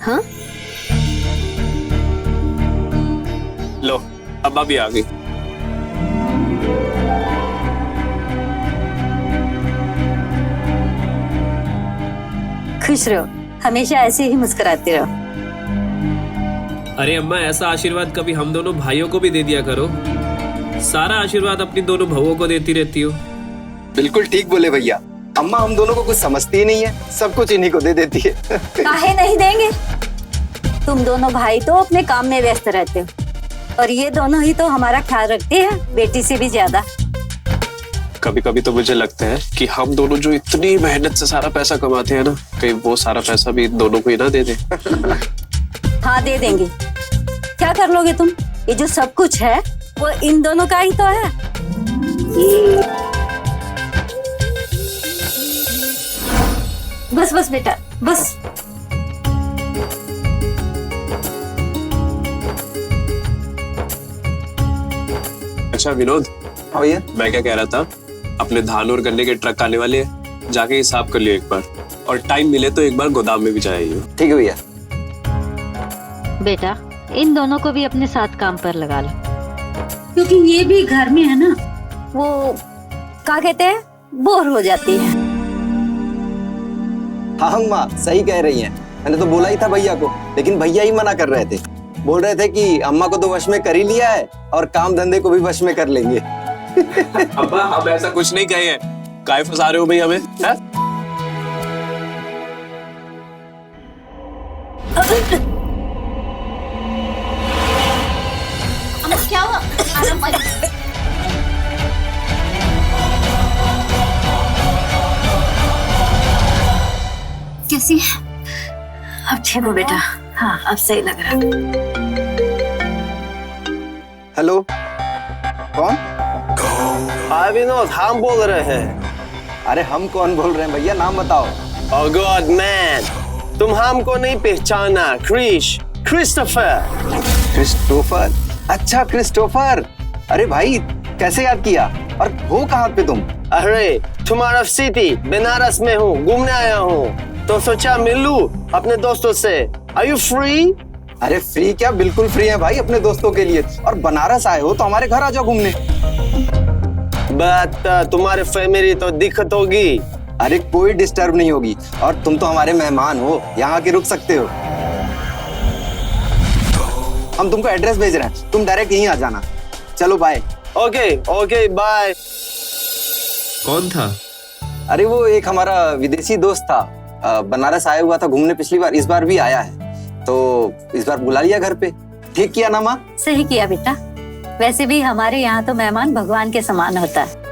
हाँ लो अब भी आ गई। खुश रहो, हमेशा ऐसे ही मुस्कुराते रहो। अरे अम्मा, ऐसा आशीर्वाद कभी हम दोनों भाइयों को भी दे दिया करो। सारा आशीर्वाद अपनी दोनों बहुओं को देती रहती हो। बिल्कुल ठीक बोले भैया। अम्मा हम दोनों को कुछ समझती ही नहीं है, सब कुछ इन्हीं को दे देती है। काहे नहीं देंगे? तुम दोनों भाई तो अपने काम में व्यस्त रहते हो, और ये दोनों ही तो हमारा ख्याल रखते हैं, बेटी से भी ज्यादा। कभी कभी तो मुझे लगता है कि हम दोनों जो इतनी मेहनत से सारा पैसा कमाते हैं ना, कहीं वो सारा पैसा भी दोनों को ही ना दे दे। हाँ दे देंगे। क्या कर लोगे तुम? ये जो सब कुछ है वो इन दोनों का ही तो है। बस बस बेटा बस। अच्छा विनोद, हाँ भैया। मैं क्या कह रहा था, अपने धान और गन्ने के ट्रक आने वाले हैं, जाके हिसाब कर लियो एक बार, और टाइम मिले तो एक बार गोदाम में भी जाइए। ठीक है भैया। बेटा इन दोनों को भी अपने साथ काम पर लगा लो, क्योंकि ये भी घर में है ना, वो क्या कहते हैं, बोर हो जाती है। हाँ माँ सही कह रही हैं। मैंने तो बोला ही था भैया को, लेकिन भैया ही मना कर रहे थे। बोल रहे थे कि अम्मा को तो वश में कर ही लिया है और काम धंधे को भी वश में कर लेंगे। अब्बा हम ऐसा कुछ नहीं कहे हैं, काहे फंसा रहे हो भाई हमें? क्या हुआ? कैसी है? अब ठीक हो बेटा? हाँ अब सही लग रहा है। हेलो, कौन? हाँ विनोद, हम बोल रहे हैं। अरे हम कौन बोल रहे हैं भैया, नाम बताओ। Oh God man, तुम हमको नहीं पहचाना। क्रिस्टोफर। क्रिस्टोफर? अच्छा क्रिस्टोफर। अरे भाई कैसे याद किया, और हो कहाँ पे तुम? अरे तुम्हारा सिटी बनारस में हूँ, घूमने आया हूँ, तो सोचा मिल लूं अपने दोस्तों से। Are you free? अरे फ्री क्या, बिल्कुल फ्री है भाई अपने दोस्तों के लिए। और बनारस आए हो तो हमारे घर आ जाओ घूमने। बट तुम्हारे फैमिली तो दिक्कत होगी। अरे कोई डिस्टर्ब नहीं होगी, और तुम तो हमारे मेहमान हो, यहाँ के रुक सकते हो। हम तुमको एड्रेस भेज रहे हैं, तुम डायरेक्ट यहीं आ जाना। चलो बाय। Okay okay bye. कौन था? अरे वो एक हमारा विदेशी दोस्त था, बनारस आया हुआ था घूमने पिछली बार, इस बार भी आया है, तो इस बार बुला लिया घर पे। ठीक किया ना माँ? सही किया बेटा। वैसे भी हमारे यहाँ तो मेहमान भगवान के समान होता है।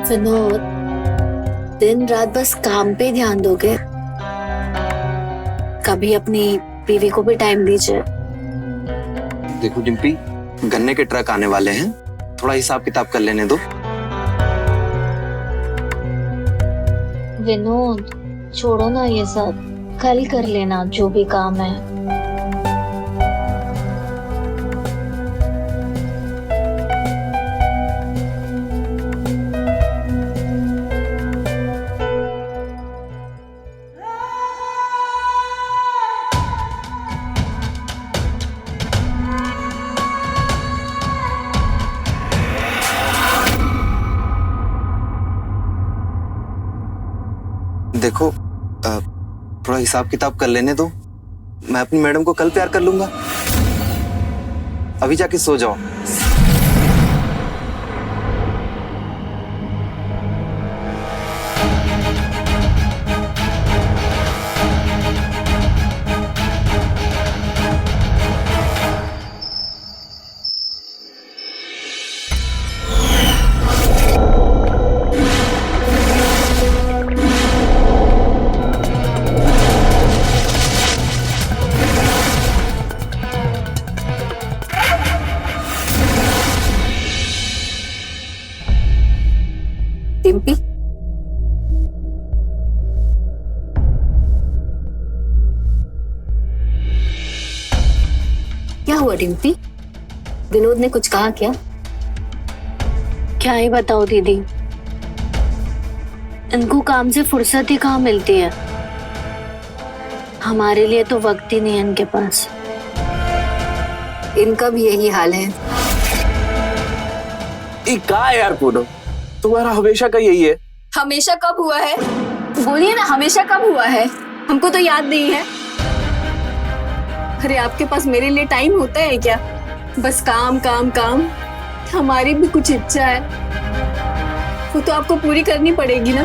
विनोद, दिन रात बस काम पे ध्यान दोगे? कभी अपनी बीवी को भी टाइम दीजिए। देखो डिम्पी, गन्ने के ट्रक आने वाले हैं, थोड़ा हिसाब किताब कर लेने दो। विनोद, छोड़ो ना ये सब, कल कर लेना जो भी काम है। देखो थोड़ा हिसाब किताब कर लेने दो, मैं अपनी मैडम को कल प्यार कर लूंगा। अभी जाके सो जाओ। डिम्पी, क्या हुआ डिम्पी? विनोद ने कुछ कहा क्या? क्या ही बताओ दीदी, इनको काम से फुर्सत ही कहाँ मिलती है। हमारे लिए तो वक्त ही नहीं है इनके पास। इनका भी यही हाल है। क्या है यार पूनम, तुम्हारा हमेशा का यही है। हमेशा कब हुआ है? बोलिए ना, हमेशा कब हुआ है? हमको तो याद नहीं है। अरे आपके पास मेरे लिए टाइम होता है क्या? बस काम काम काम। हमारी भी कुछ इच्छा है, वो तो आपको पूरी करनी पड़ेगी ना।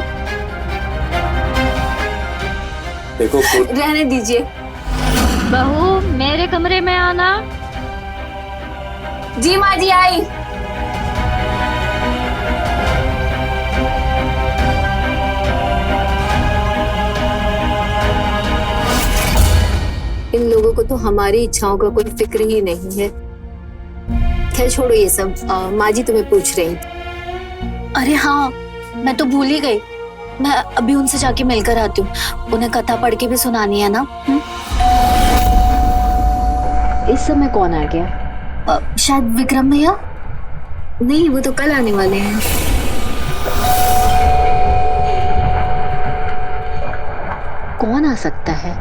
देखो रहने दीजिए। बहू, मेरे कमरे में आना। जी माँ जी, आई। इन लोगों को तो हमारी इच्छाओं का कोई फिक्र ही नहीं है। खैर छोड़ो ये सब। माँ जी तुम्हें पूछ रही थी। अरे हाँ, मैं तो भूल ही गई। मैं अभी उनसे जाके मिलकर आती हूँ। उन्हें कथा पढ़ के भी सुनानी है ना। इस समय कौन आ गया? शायद विक्रम भैया। नहीं, वो तो कल आने वाले हैं। कौन आ सकता है?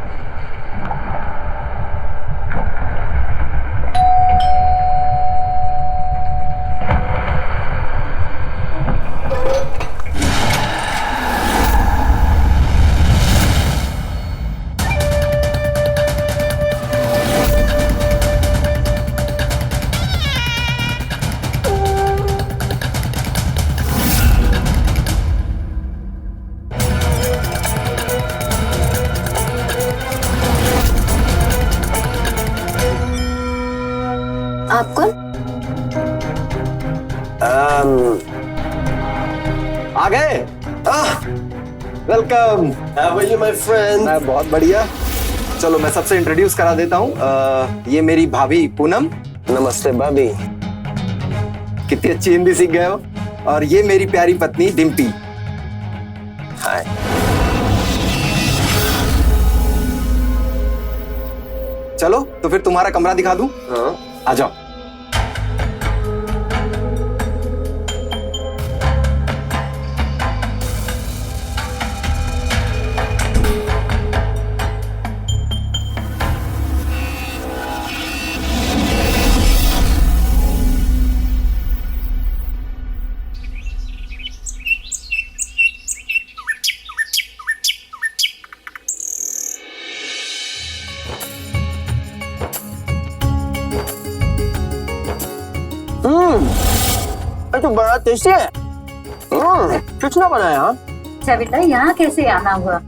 आप कौन? आ गए? Welcome. How are you, my friend? मैं बहुत बढ़िया। चलो मैं सबसे इंट्रोड्यूस करा देता हूँ। ये मेरी भाभी पूनम। नमस्ते भाभी। कितनी अच्छी हिंदी सीख गए हो। और ये मेरी प्यारी पत्नी डिम्पी। हाय। चलो तो फिर तुम्हारा कमरा दिखा दूं। हाँ। आ जाओ। ये तो बड़ा टेस्टी है। किसने बनाया? अच्छा बेटा, यहाँ कैसे आना हुआ?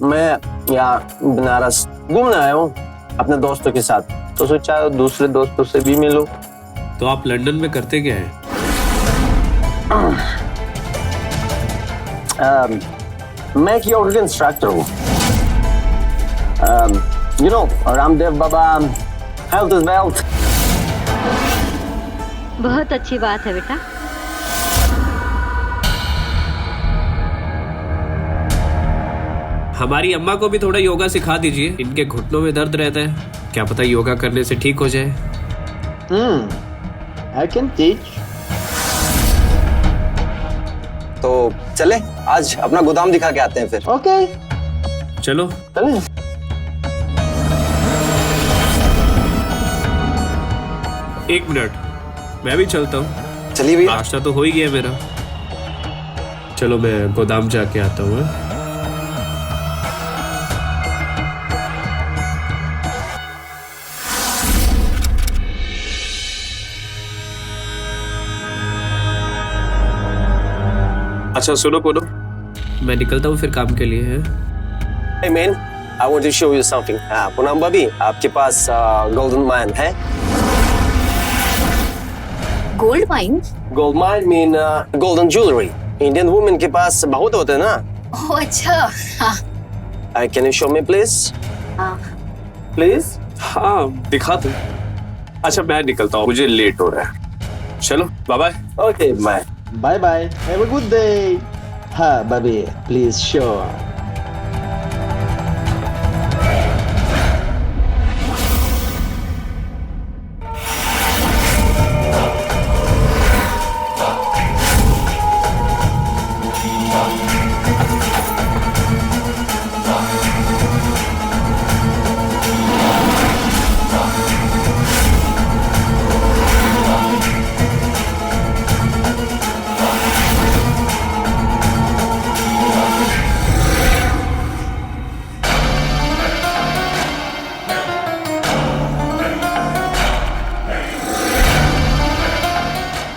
मैं यहाँ बनारस घूमने आया हूँ अपने दोस्तों के साथ, तो सोचा दूसरे दोस्तों से भी मिलूं। तो आप लंदन में करते क्या है? मैं एक योगा इंस्ट्रक्टर हूँ। You know Ramdev Baba, health is wealth. बहुत अच्छी बात है बेटा। हमारी अम्मा को भी थोड़ा योगा सिखा दीजिए, इनके घुटनों में दर्द रहता है, क्या पता योगा करने से ठीक हो जाए। I can teach. तो चले आज अपना गोदाम दिखा के आते हैं फिर। ओके चलो चलें। एक मिनट, मैं भी चलता हूँ। चलिए भैया। नाश्ता तो हो ही गया मेरा। चलो मैं गोदाम जाके आता हूँ। अच्छा सुनो पोनो, मैं निकलता हूँ फिर काम के लिए। है Hey man, I want to show you something. Poonam भाभी, आपके पास गोल्डन माइन है? Gold mine? Gold mine mean golden jewellery. Indian women के पास बहुत होते हैं ना। ओह अच्छा। हाँ। Can you show me please? Please? हाँ दिखा दो। अच्छा मैं निकलता हूँ, मुझे लेट हो रहा है। चलो bye bye. Okay, bye. Bye bye. Have a good day. हाँ भाभी, please show.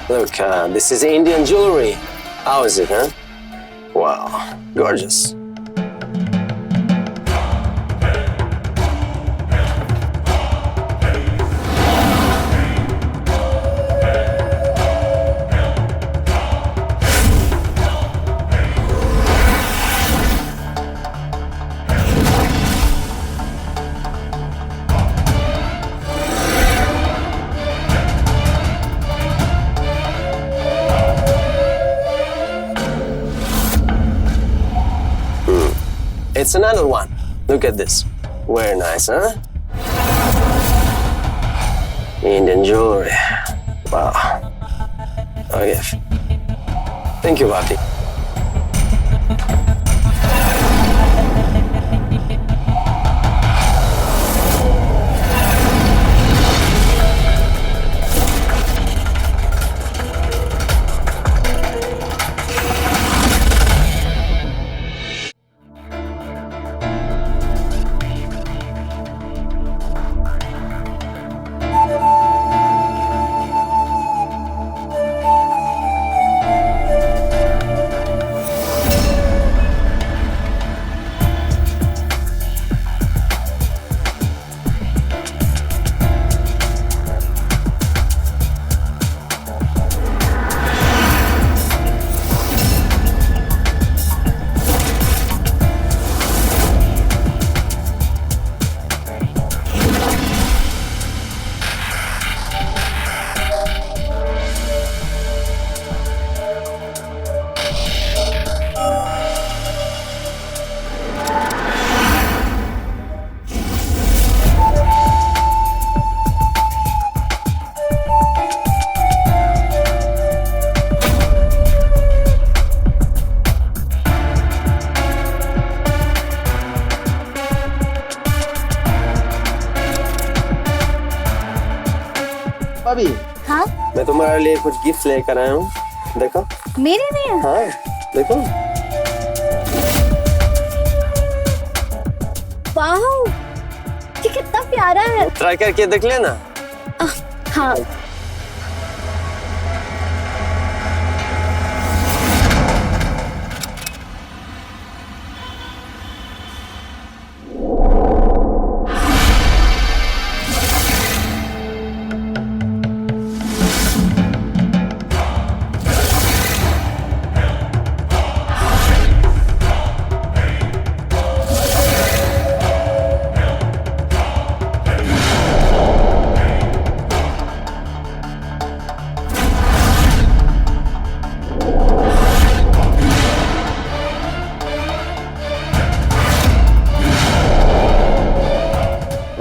Look, this is Indian jewelry. How is it, huh? Wow, gorgeous. It's another one. Look at this. Very nice, huh? Indian jewelry. Wow. Okay. Thank you, Bhakti. भाभी हाँ मैं तुम्हारे लिए कुछ gift लेकर आया हूँ, देखो। मेरे लिए हाँ देखो। वाह, ये कितना प्यारा है। ट्राई करके देख लेना। हाँ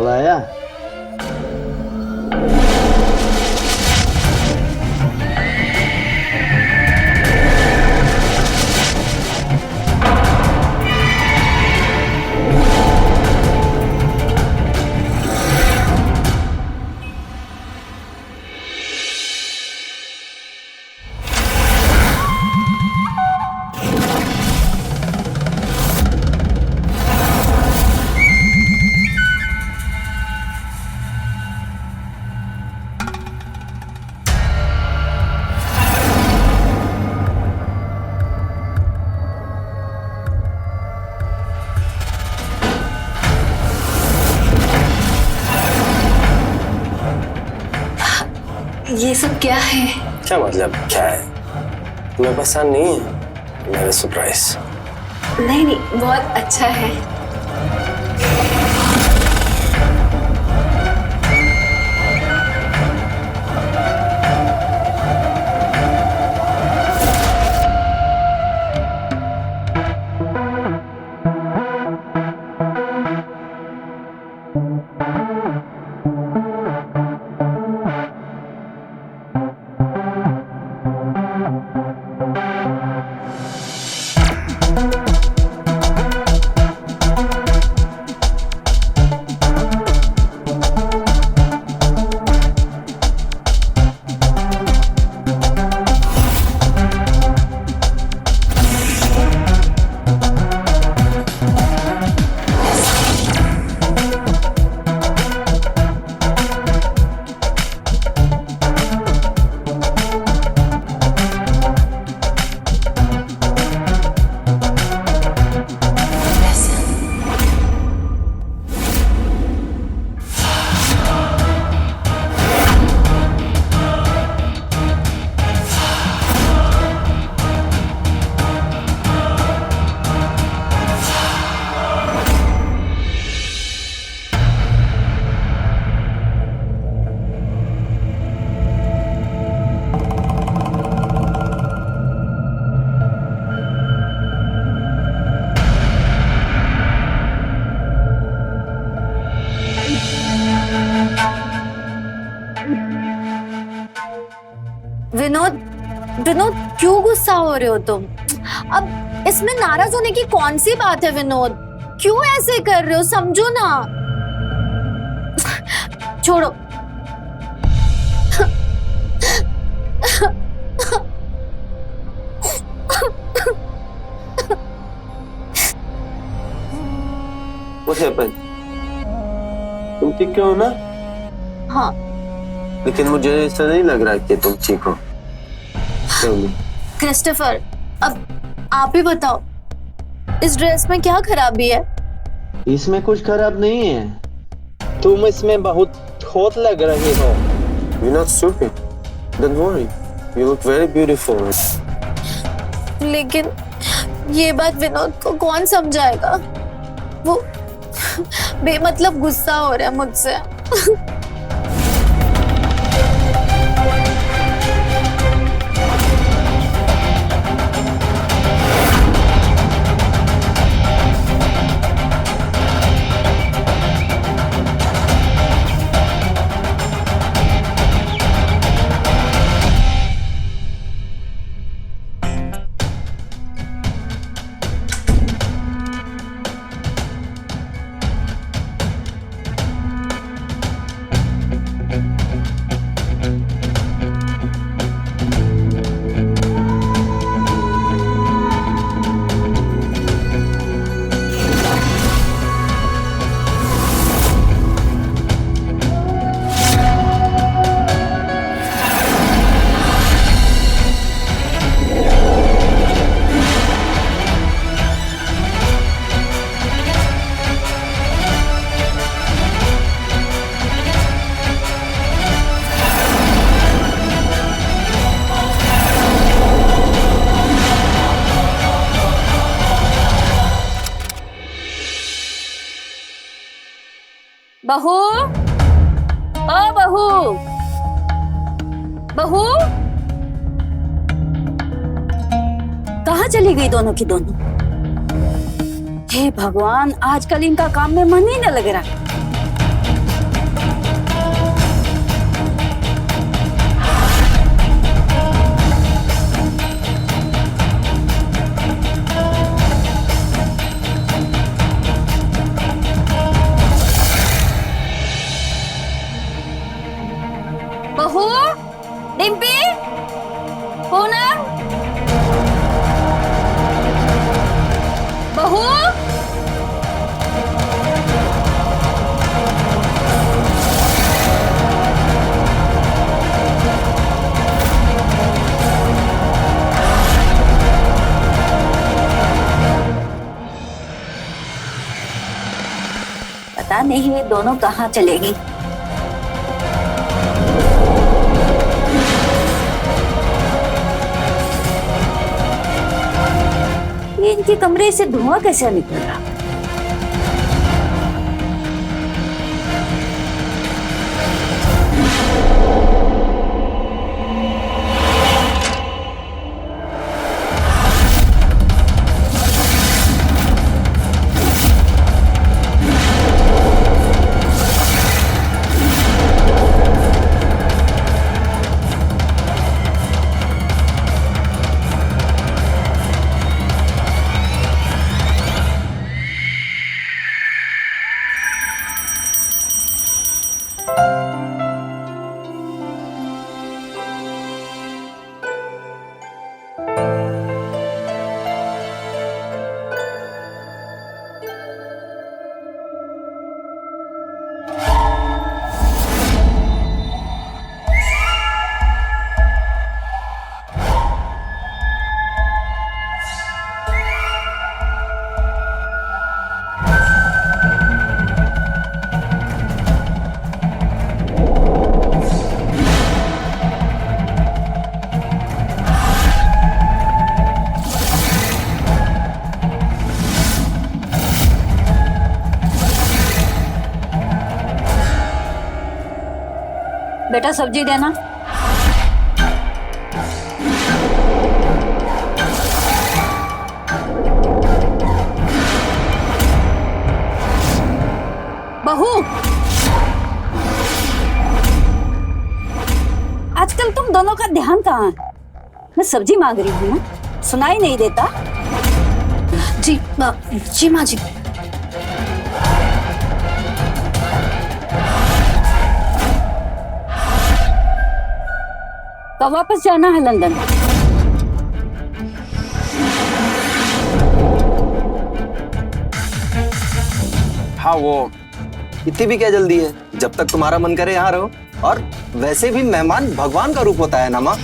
लाया। ये सब क्या है? क्या मतलब क्या है? तुम्हें पसंद नहीं है मेरा सरप्राइज? नहीं नहीं, बहुत अच्छा है। विनोद, विनोद क्यों गुस्सा हो रहे हो तुम? अब इसमें नाराज होने की कौन सी बात है विनोद? क्यों ऐसे कर रहे हो? समझो ना। छोड़ो। What happened? तुम ठीक हो ना? हाँ। लेकिन मुझे ऐसा नहीं लग रहा कि तुम ठीक हो। क्रिस्टोफर, अब आप ही बताओ, इस ड्रेस में क्या खराबी है? इसमें कुछ खराब नहीं है, तुम इसमें बहुत हॉट लग रही हो। You're not stupid. Don't worry. You look very beautiful. लेकिन ये बात विनोद को कौन समझाएगा? वो बेमतलब गुस्सा हो रहा है मुझसे। बहू, ओ बहू, बहू, कहाँ चली गई दोनों की दोनों? हे भगवान, आजकल इनका काम में मन ही न लग रहा। बहू, डिम्पी, पूनम, बहू, पता नहीं ये दोनों कहाँ चलेगी। ये इनके कमरे से धुआं कैसे निकल रहा? बेटा सब्जी देना। बहू, आजकल तुम दोनों का ध्यान कहाँ है? मैं सब्जी मांग रही हूँ ना, सुनाई नहीं देता? जी जी माँ जी। कब वापस जाना है लंदन? हाँ, वो इतनी भी क्या जल्दी है? जब तक तुम्हारा मन करे यहाँ रहो। और वैसे भी मेहमान भगवान का रूप होता है ना माँ।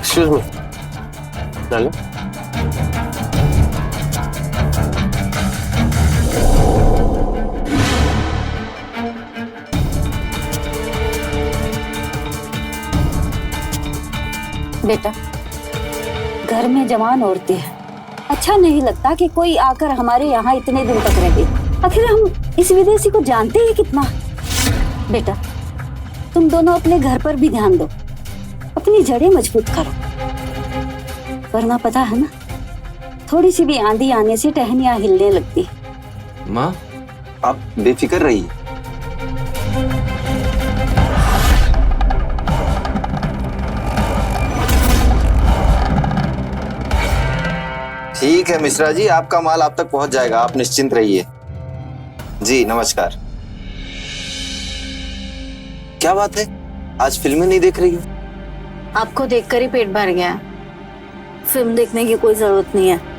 Excuse me. Dale. बेटा, घर में जवान औरतें हैं, अच्छा नहीं लगता कि कोई आकर हमारे यहाँ इतने दिन तक रहे। आखिर हम इस विदेशी को जानते ही कितना। बेटा, तुम दोनों अपने घर पर भी ध्यान दो, अपनी जड़ें मजबूत करो, वरना पता है ना, थोड़ी सी भी आंधी आने से टहनियां हिलने लगती। माँ, आप बेफिक्र रहिए। ठीक है मिश्रा जी, आपका माल आप तक पहुंच जाएगा, आप निश्चिंत रहिए। जी नमस्कार। क्या बात है, आज फिल्में नहीं देख रही हो? आपको देखकर ही पेट भर गया, फिल्म देखने की कोई जरूरत नहीं है।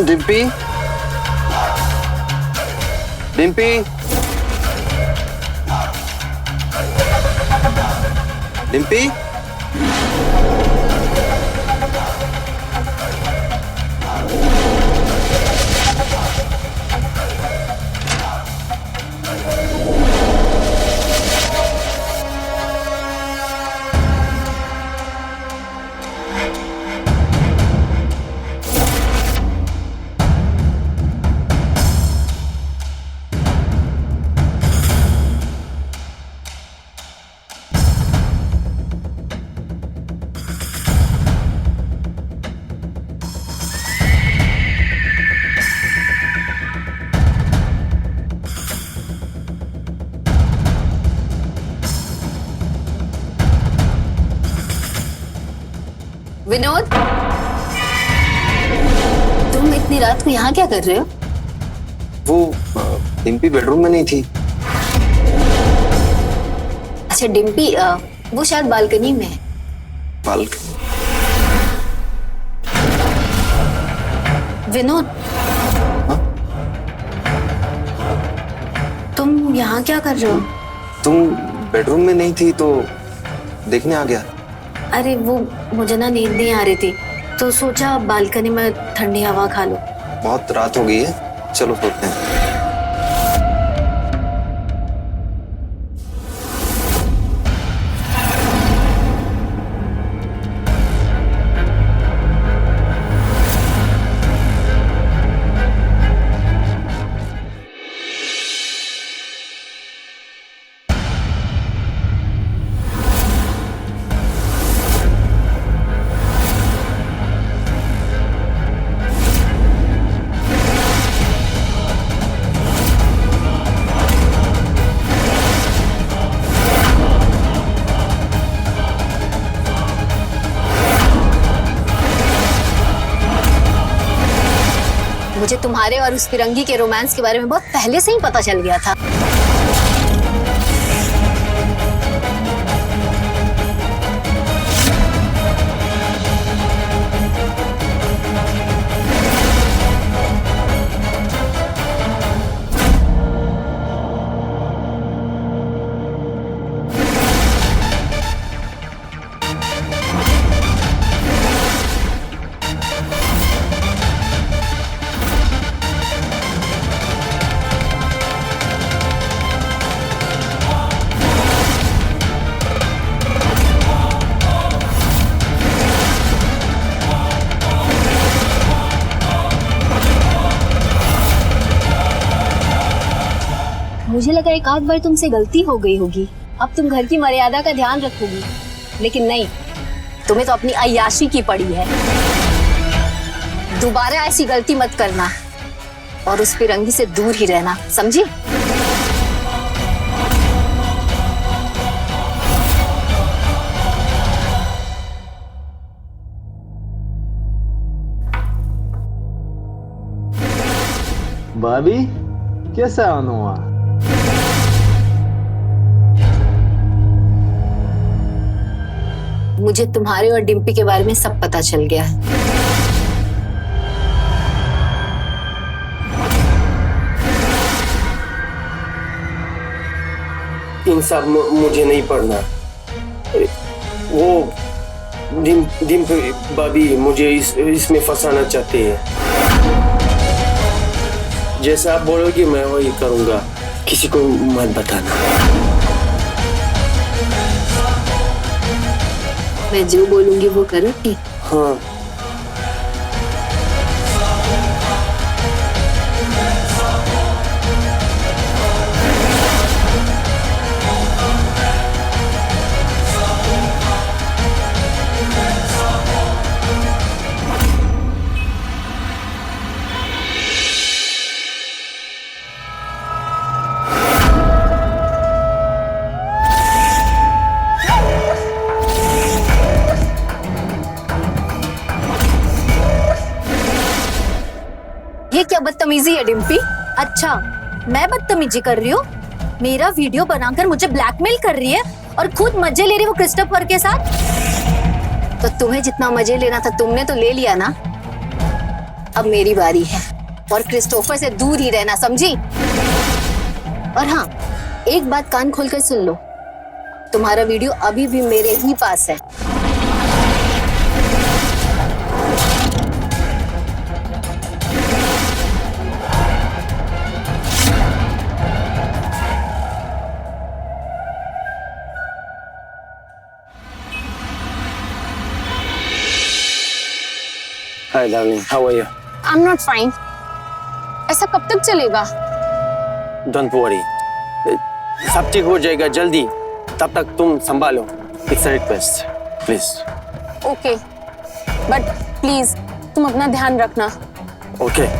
डिम्पी, डिम्पी, डिम्पी, विनोद, तुम इतनी रात को यहाँ क्या कर रहे हो? वो डिम्पी बेडरूम में नहीं थी। अच्छा डिम्पी, वो शायद बालकनी में है। बालकनी? विनोद, तुम यहाँ क्या कर रहे हो? तुम बेडरूम में नहीं थी तो देखने आ गया। अरे वो मुझे ना नींद नहीं आ रही थी तो सोचा बालकनी में ठंडी हवा खा लो। बहुत रात हो गई है, चलो सोते हैं। मुझे तुम्हारे और उस फिरंगी के रोमांस के बारे में बहुत पहले से ही पता चल गया था। मुझे लगा एक आध बार तुमसे गलती हो गई होगी, अब तुम घर की मर्यादा का ध्यान रखोगी, लेकिन नहीं, तुम्हें तो अपनी अय्याशी की पड़ी है। दोबारा ऐसी गलती मत करना और उस फिरंगी से दूर ही रहना, समझी? भाभी, कैसा हुआ? मुझे तुम्हारे और डिम्पी के बारे में सब पता चल गया है। इन सब मुझे नहीं पढ़ना। वो डिम्पी भाभी मुझे इसमें फंसाना चाहते हैं। जैसा आप बोलोगे मैं वही करूंगा, किसी को मत बताना। मैं जो बोलूंगी वो करोगी? हाँ। ये क्या बदतमीजी है डिम्पी? अच्छा, मैं बदतमीजी कर रही हूँ? मेरा वीडियो बनाकर मुझे ब्लैकमेल कर रही है और खुद मजे ले रही वो क्रिस्टोफर के साथ। तो तुम्हें जितना मजे लेना था तुमने तो ले लिया ना, अब मेरी बारी है और क्रिस्टोफर से दूर ही रहना, समझी? और हाँ, एक बात कान खोलकर सुन लो, तुम्हारा वीडियो अभी भी मेरे ही पास है। Hi darling, how are you? I'm not fine. ऐसा कब तक चलेगा? Don't worry. सब ठीक हो जाएगा जल्दी। तब तक तुम संभालो। It's a request, please. Okay, but please तुम अपना ध्यान रखना। Okay.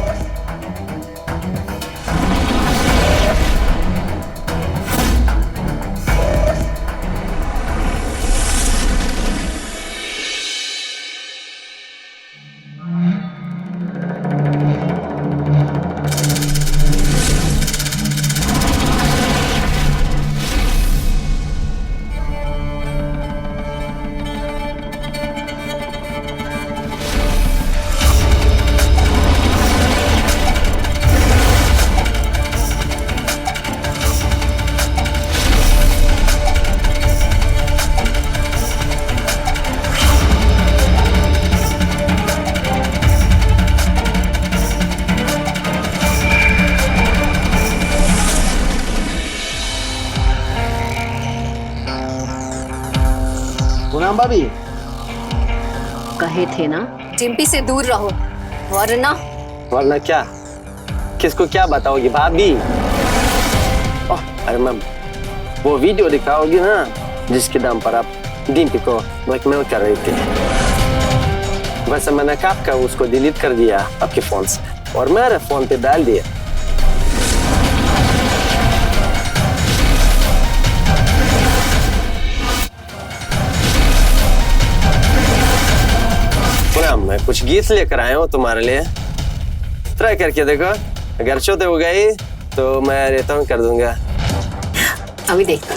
पूनम भाभी, कहे थे ना डिम्पी से दूर रहो, वरना क्या? किसको क्या बताओगी भाभी? ओह, अरे मैम, वो वीडियो दिखाओगी ना जिसके दाम पर आप डिम्पी को ब्लैकमेल कर रही थी। वैसे मैंने कब का उसको डिलीट कर दिया आपके फोन से और मेरे फोन पे डाल दिया। मैं कुछ गीत लेकर आया हूँ तुम्हारे लिए, ट्राई करके देखो। अगर छोटे हो गई तो मैं रिटर्न कर दूंगा। अभी देखता।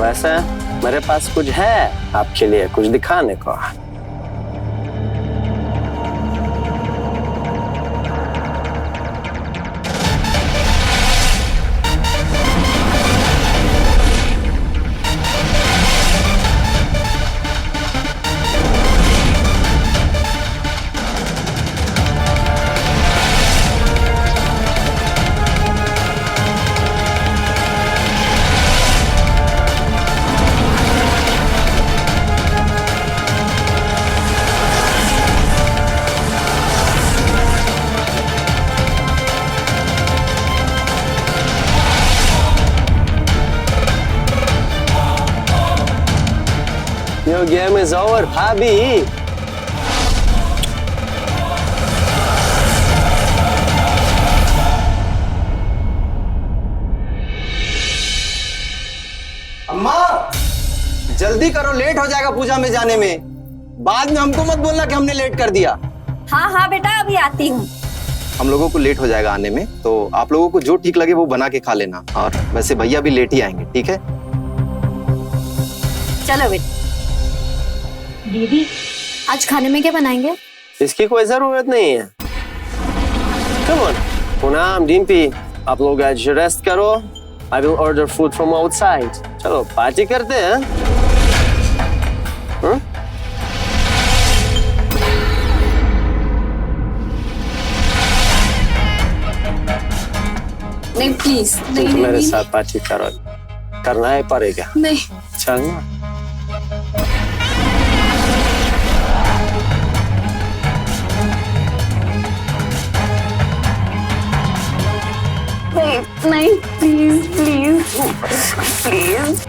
वैसे मेरे पास कुछ है आपके लिए, कुछ दिखाने को। Your game is over, भाभी। अम्मा, जल्दी करो, लेट हो जाएगा पूजा में जाने में। बाद में हमको मत बोलना कि हमने लेट कर दिया। हाँ हाँ बेटा, अभी आती हूँ। हम लोगों को लेट हो जाएगा आने में, तो आप लोगों को जो ठीक लगे वो बना के खा लेना। और वैसे भैया भी लेट ही आएंगे, ठीक है? चलो बेटा। दीदी, आज खाने में क्या बनाएंगे? इसकी कोई जरूरत नहीं है। Come on, पूनम, डिम्पी, आप लोग आज रेस्ट करो। I will order food from outside. चलो पार्टी करते हैं। नहीं प्लीज, नहीं मेरे साथ पार्टी करो, करना ही पड़ेगा। नहीं, चलना। नहीं प्लीज प्लीज प्लीज,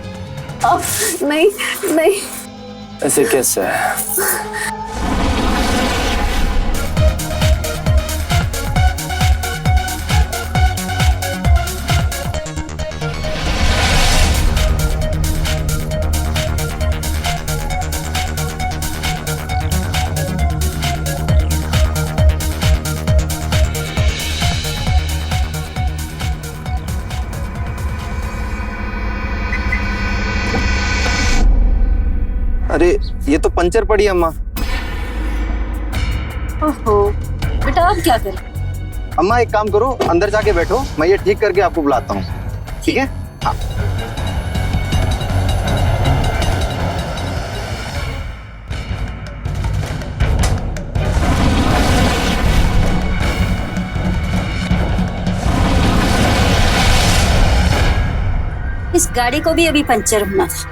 नहीं नहीं। ऐसे कैसे? अरे ये तो पंचर पड़ी अम्मा। ओहो बेटा अब क्या करें? अम्मा एक काम करो, अंदर जाके बैठो, मैं ये ठीक करके आपको बुलाता हूँ, ठीक है? हाँ। इस गाड़ी को भी अभी पंचर होना था।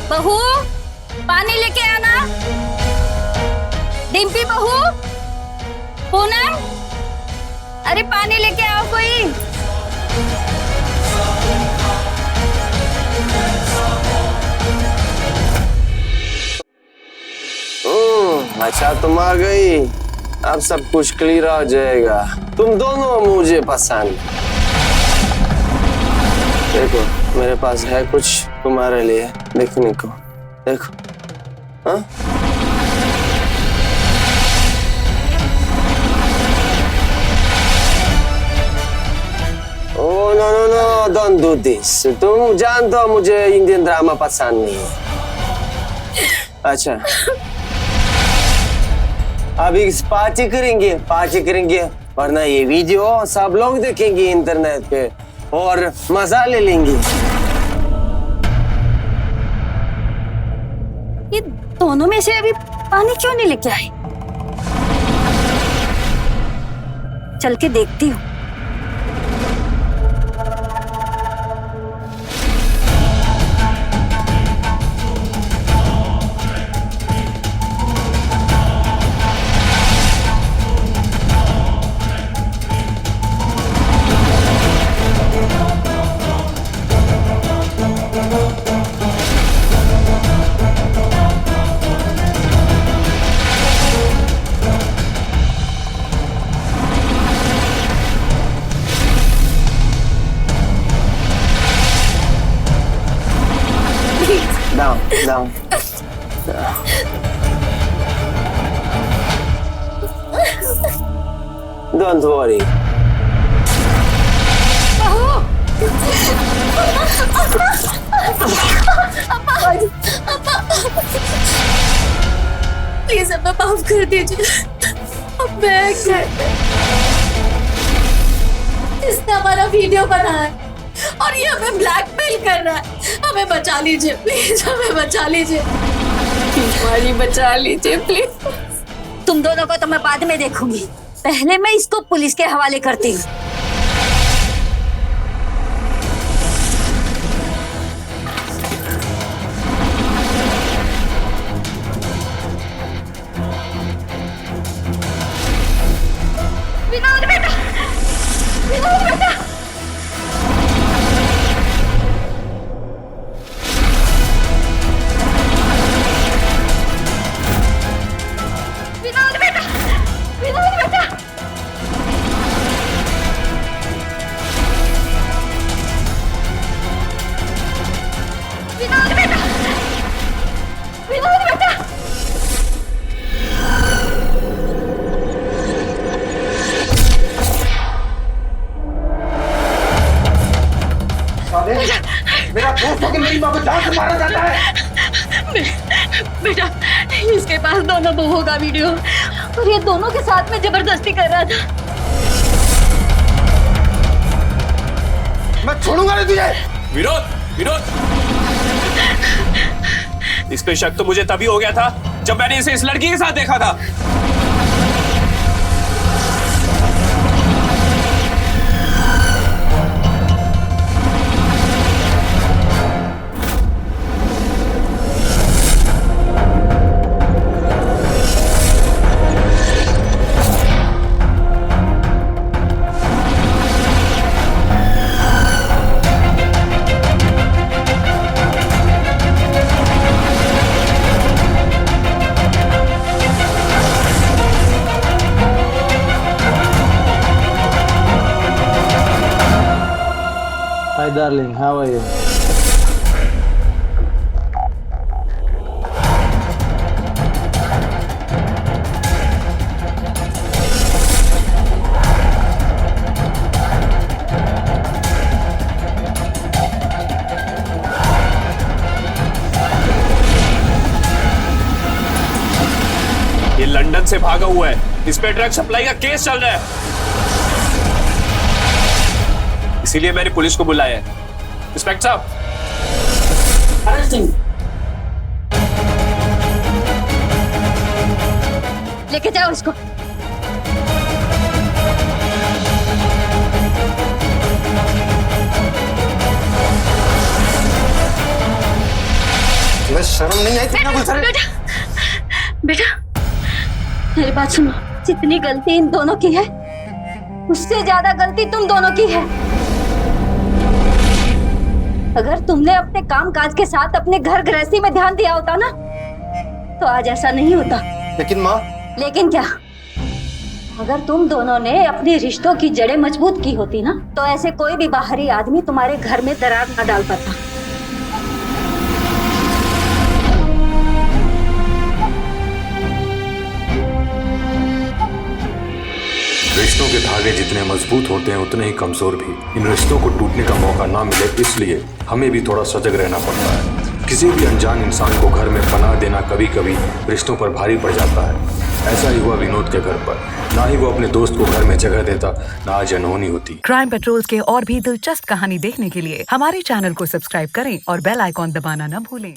बहू पानी लेके आना। डिम्पी बहू, पूनम, अरे पानी लेके आओ कोई। अच्छा तुम आ गई, अब सब कुछ क्लियर हो जाएगा। तुम दोनों मुझे पसंद। देखो मेरे पास है कुछ तुम्हारे लिए देखने को, देखो। हाँ oh no no no, don't do this. तुम जानते हो मुझे इंडियन ड्रामा पसंद नहीं है। अच्छा अभी पार्टी करेंगे, वरना ये वीडियो सब लोग देखेंगे इंटरनेट पे और मजा ले लेंगे। ये दोनों में से अभी पानी क्यों नहीं लेके आए? चल के देखती हूँ। Down. Don't worry. प्लीज अब्बा माफ कर दीजिए। अब मैं जिसने हमारा वीडियो बनाया है और ये हमें ब्लैकमेल कर रहा है, हमें बचा लीजिए प्लीज, हमें बचा लीजिए, बचा लीजिए प्लीज। तुम दोनों को तो मैं बाद में देखूंगी, पहले मैं इसको पुलिस के हवाले करती हूँ। विनोद बेटा, विनोद बेटा, विनोद बेटा, विनोद बेटा, विनोद बेटा, विनोद बेटा। मेरा दोस्त होकर मेरी माँ को जान से मारा जाता है। बेटा इसके पास दोनों बहुओं का वीडियो और ये दोनों के साथ में जबरदस्ती कर रहा था। मैं छोड़ूंगा नहीं तुझे। विनोद, इस पे शक तो मुझे तभी हो गया था जब मैंने इसे इस लड़की के साथ देखा था। Hi darling, how are you? London से भागा हुआ है। इस पे ड्रग सप्लाई का केस चल रहा है, इसीलिए मैंने पुलिस को बुलाया है। इंस्पेक्टर साहब, लेके जाओ इसको। तुम्हें शर्म नहीं आई? कितना गुस्सा है? बेटा मेरी बात सुनो, जितनी गलती इन दोनों की है उससे ज्यादा गलती तुम दोनों की है। अगर तुमने अपने काम काज के साथ अपने घर गृहस्थी में ध्यान दिया होता ना तो आज ऐसा नहीं होता। लेकिन माँ, लेकिन क्या? अगर तुम दोनों ने अपने रिश्तों की जड़ें मजबूत की होती ना तो ऐसे कोई भी बाहरी आदमी तुम्हारे घर में दरार न डाल पाता। रिश्तों के धागे जितने मजबूत होते हैं उतने ही कमजोर भी। इन रिश्तों को टूटने का मौका ना मिले इसलिए हमें भी थोड़ा सजग रहना पड़ता है। किसी भी अनजान इंसान को घर में पनाह देना कभी कभी रिश्तों पर भारी पड़ जाता है। ऐसा ही हुआ विनोद के घर पर। ना ही वो अपने दोस्त को घर में जगह देता, ना आज अनहोनी होती। क्राइम पेट्रोल के और भी दिलचस्प कहानी देखने के लिए हमारे चैनल को सब्सक्राइब करें और बेल आइकॉन दबाना न भूलें।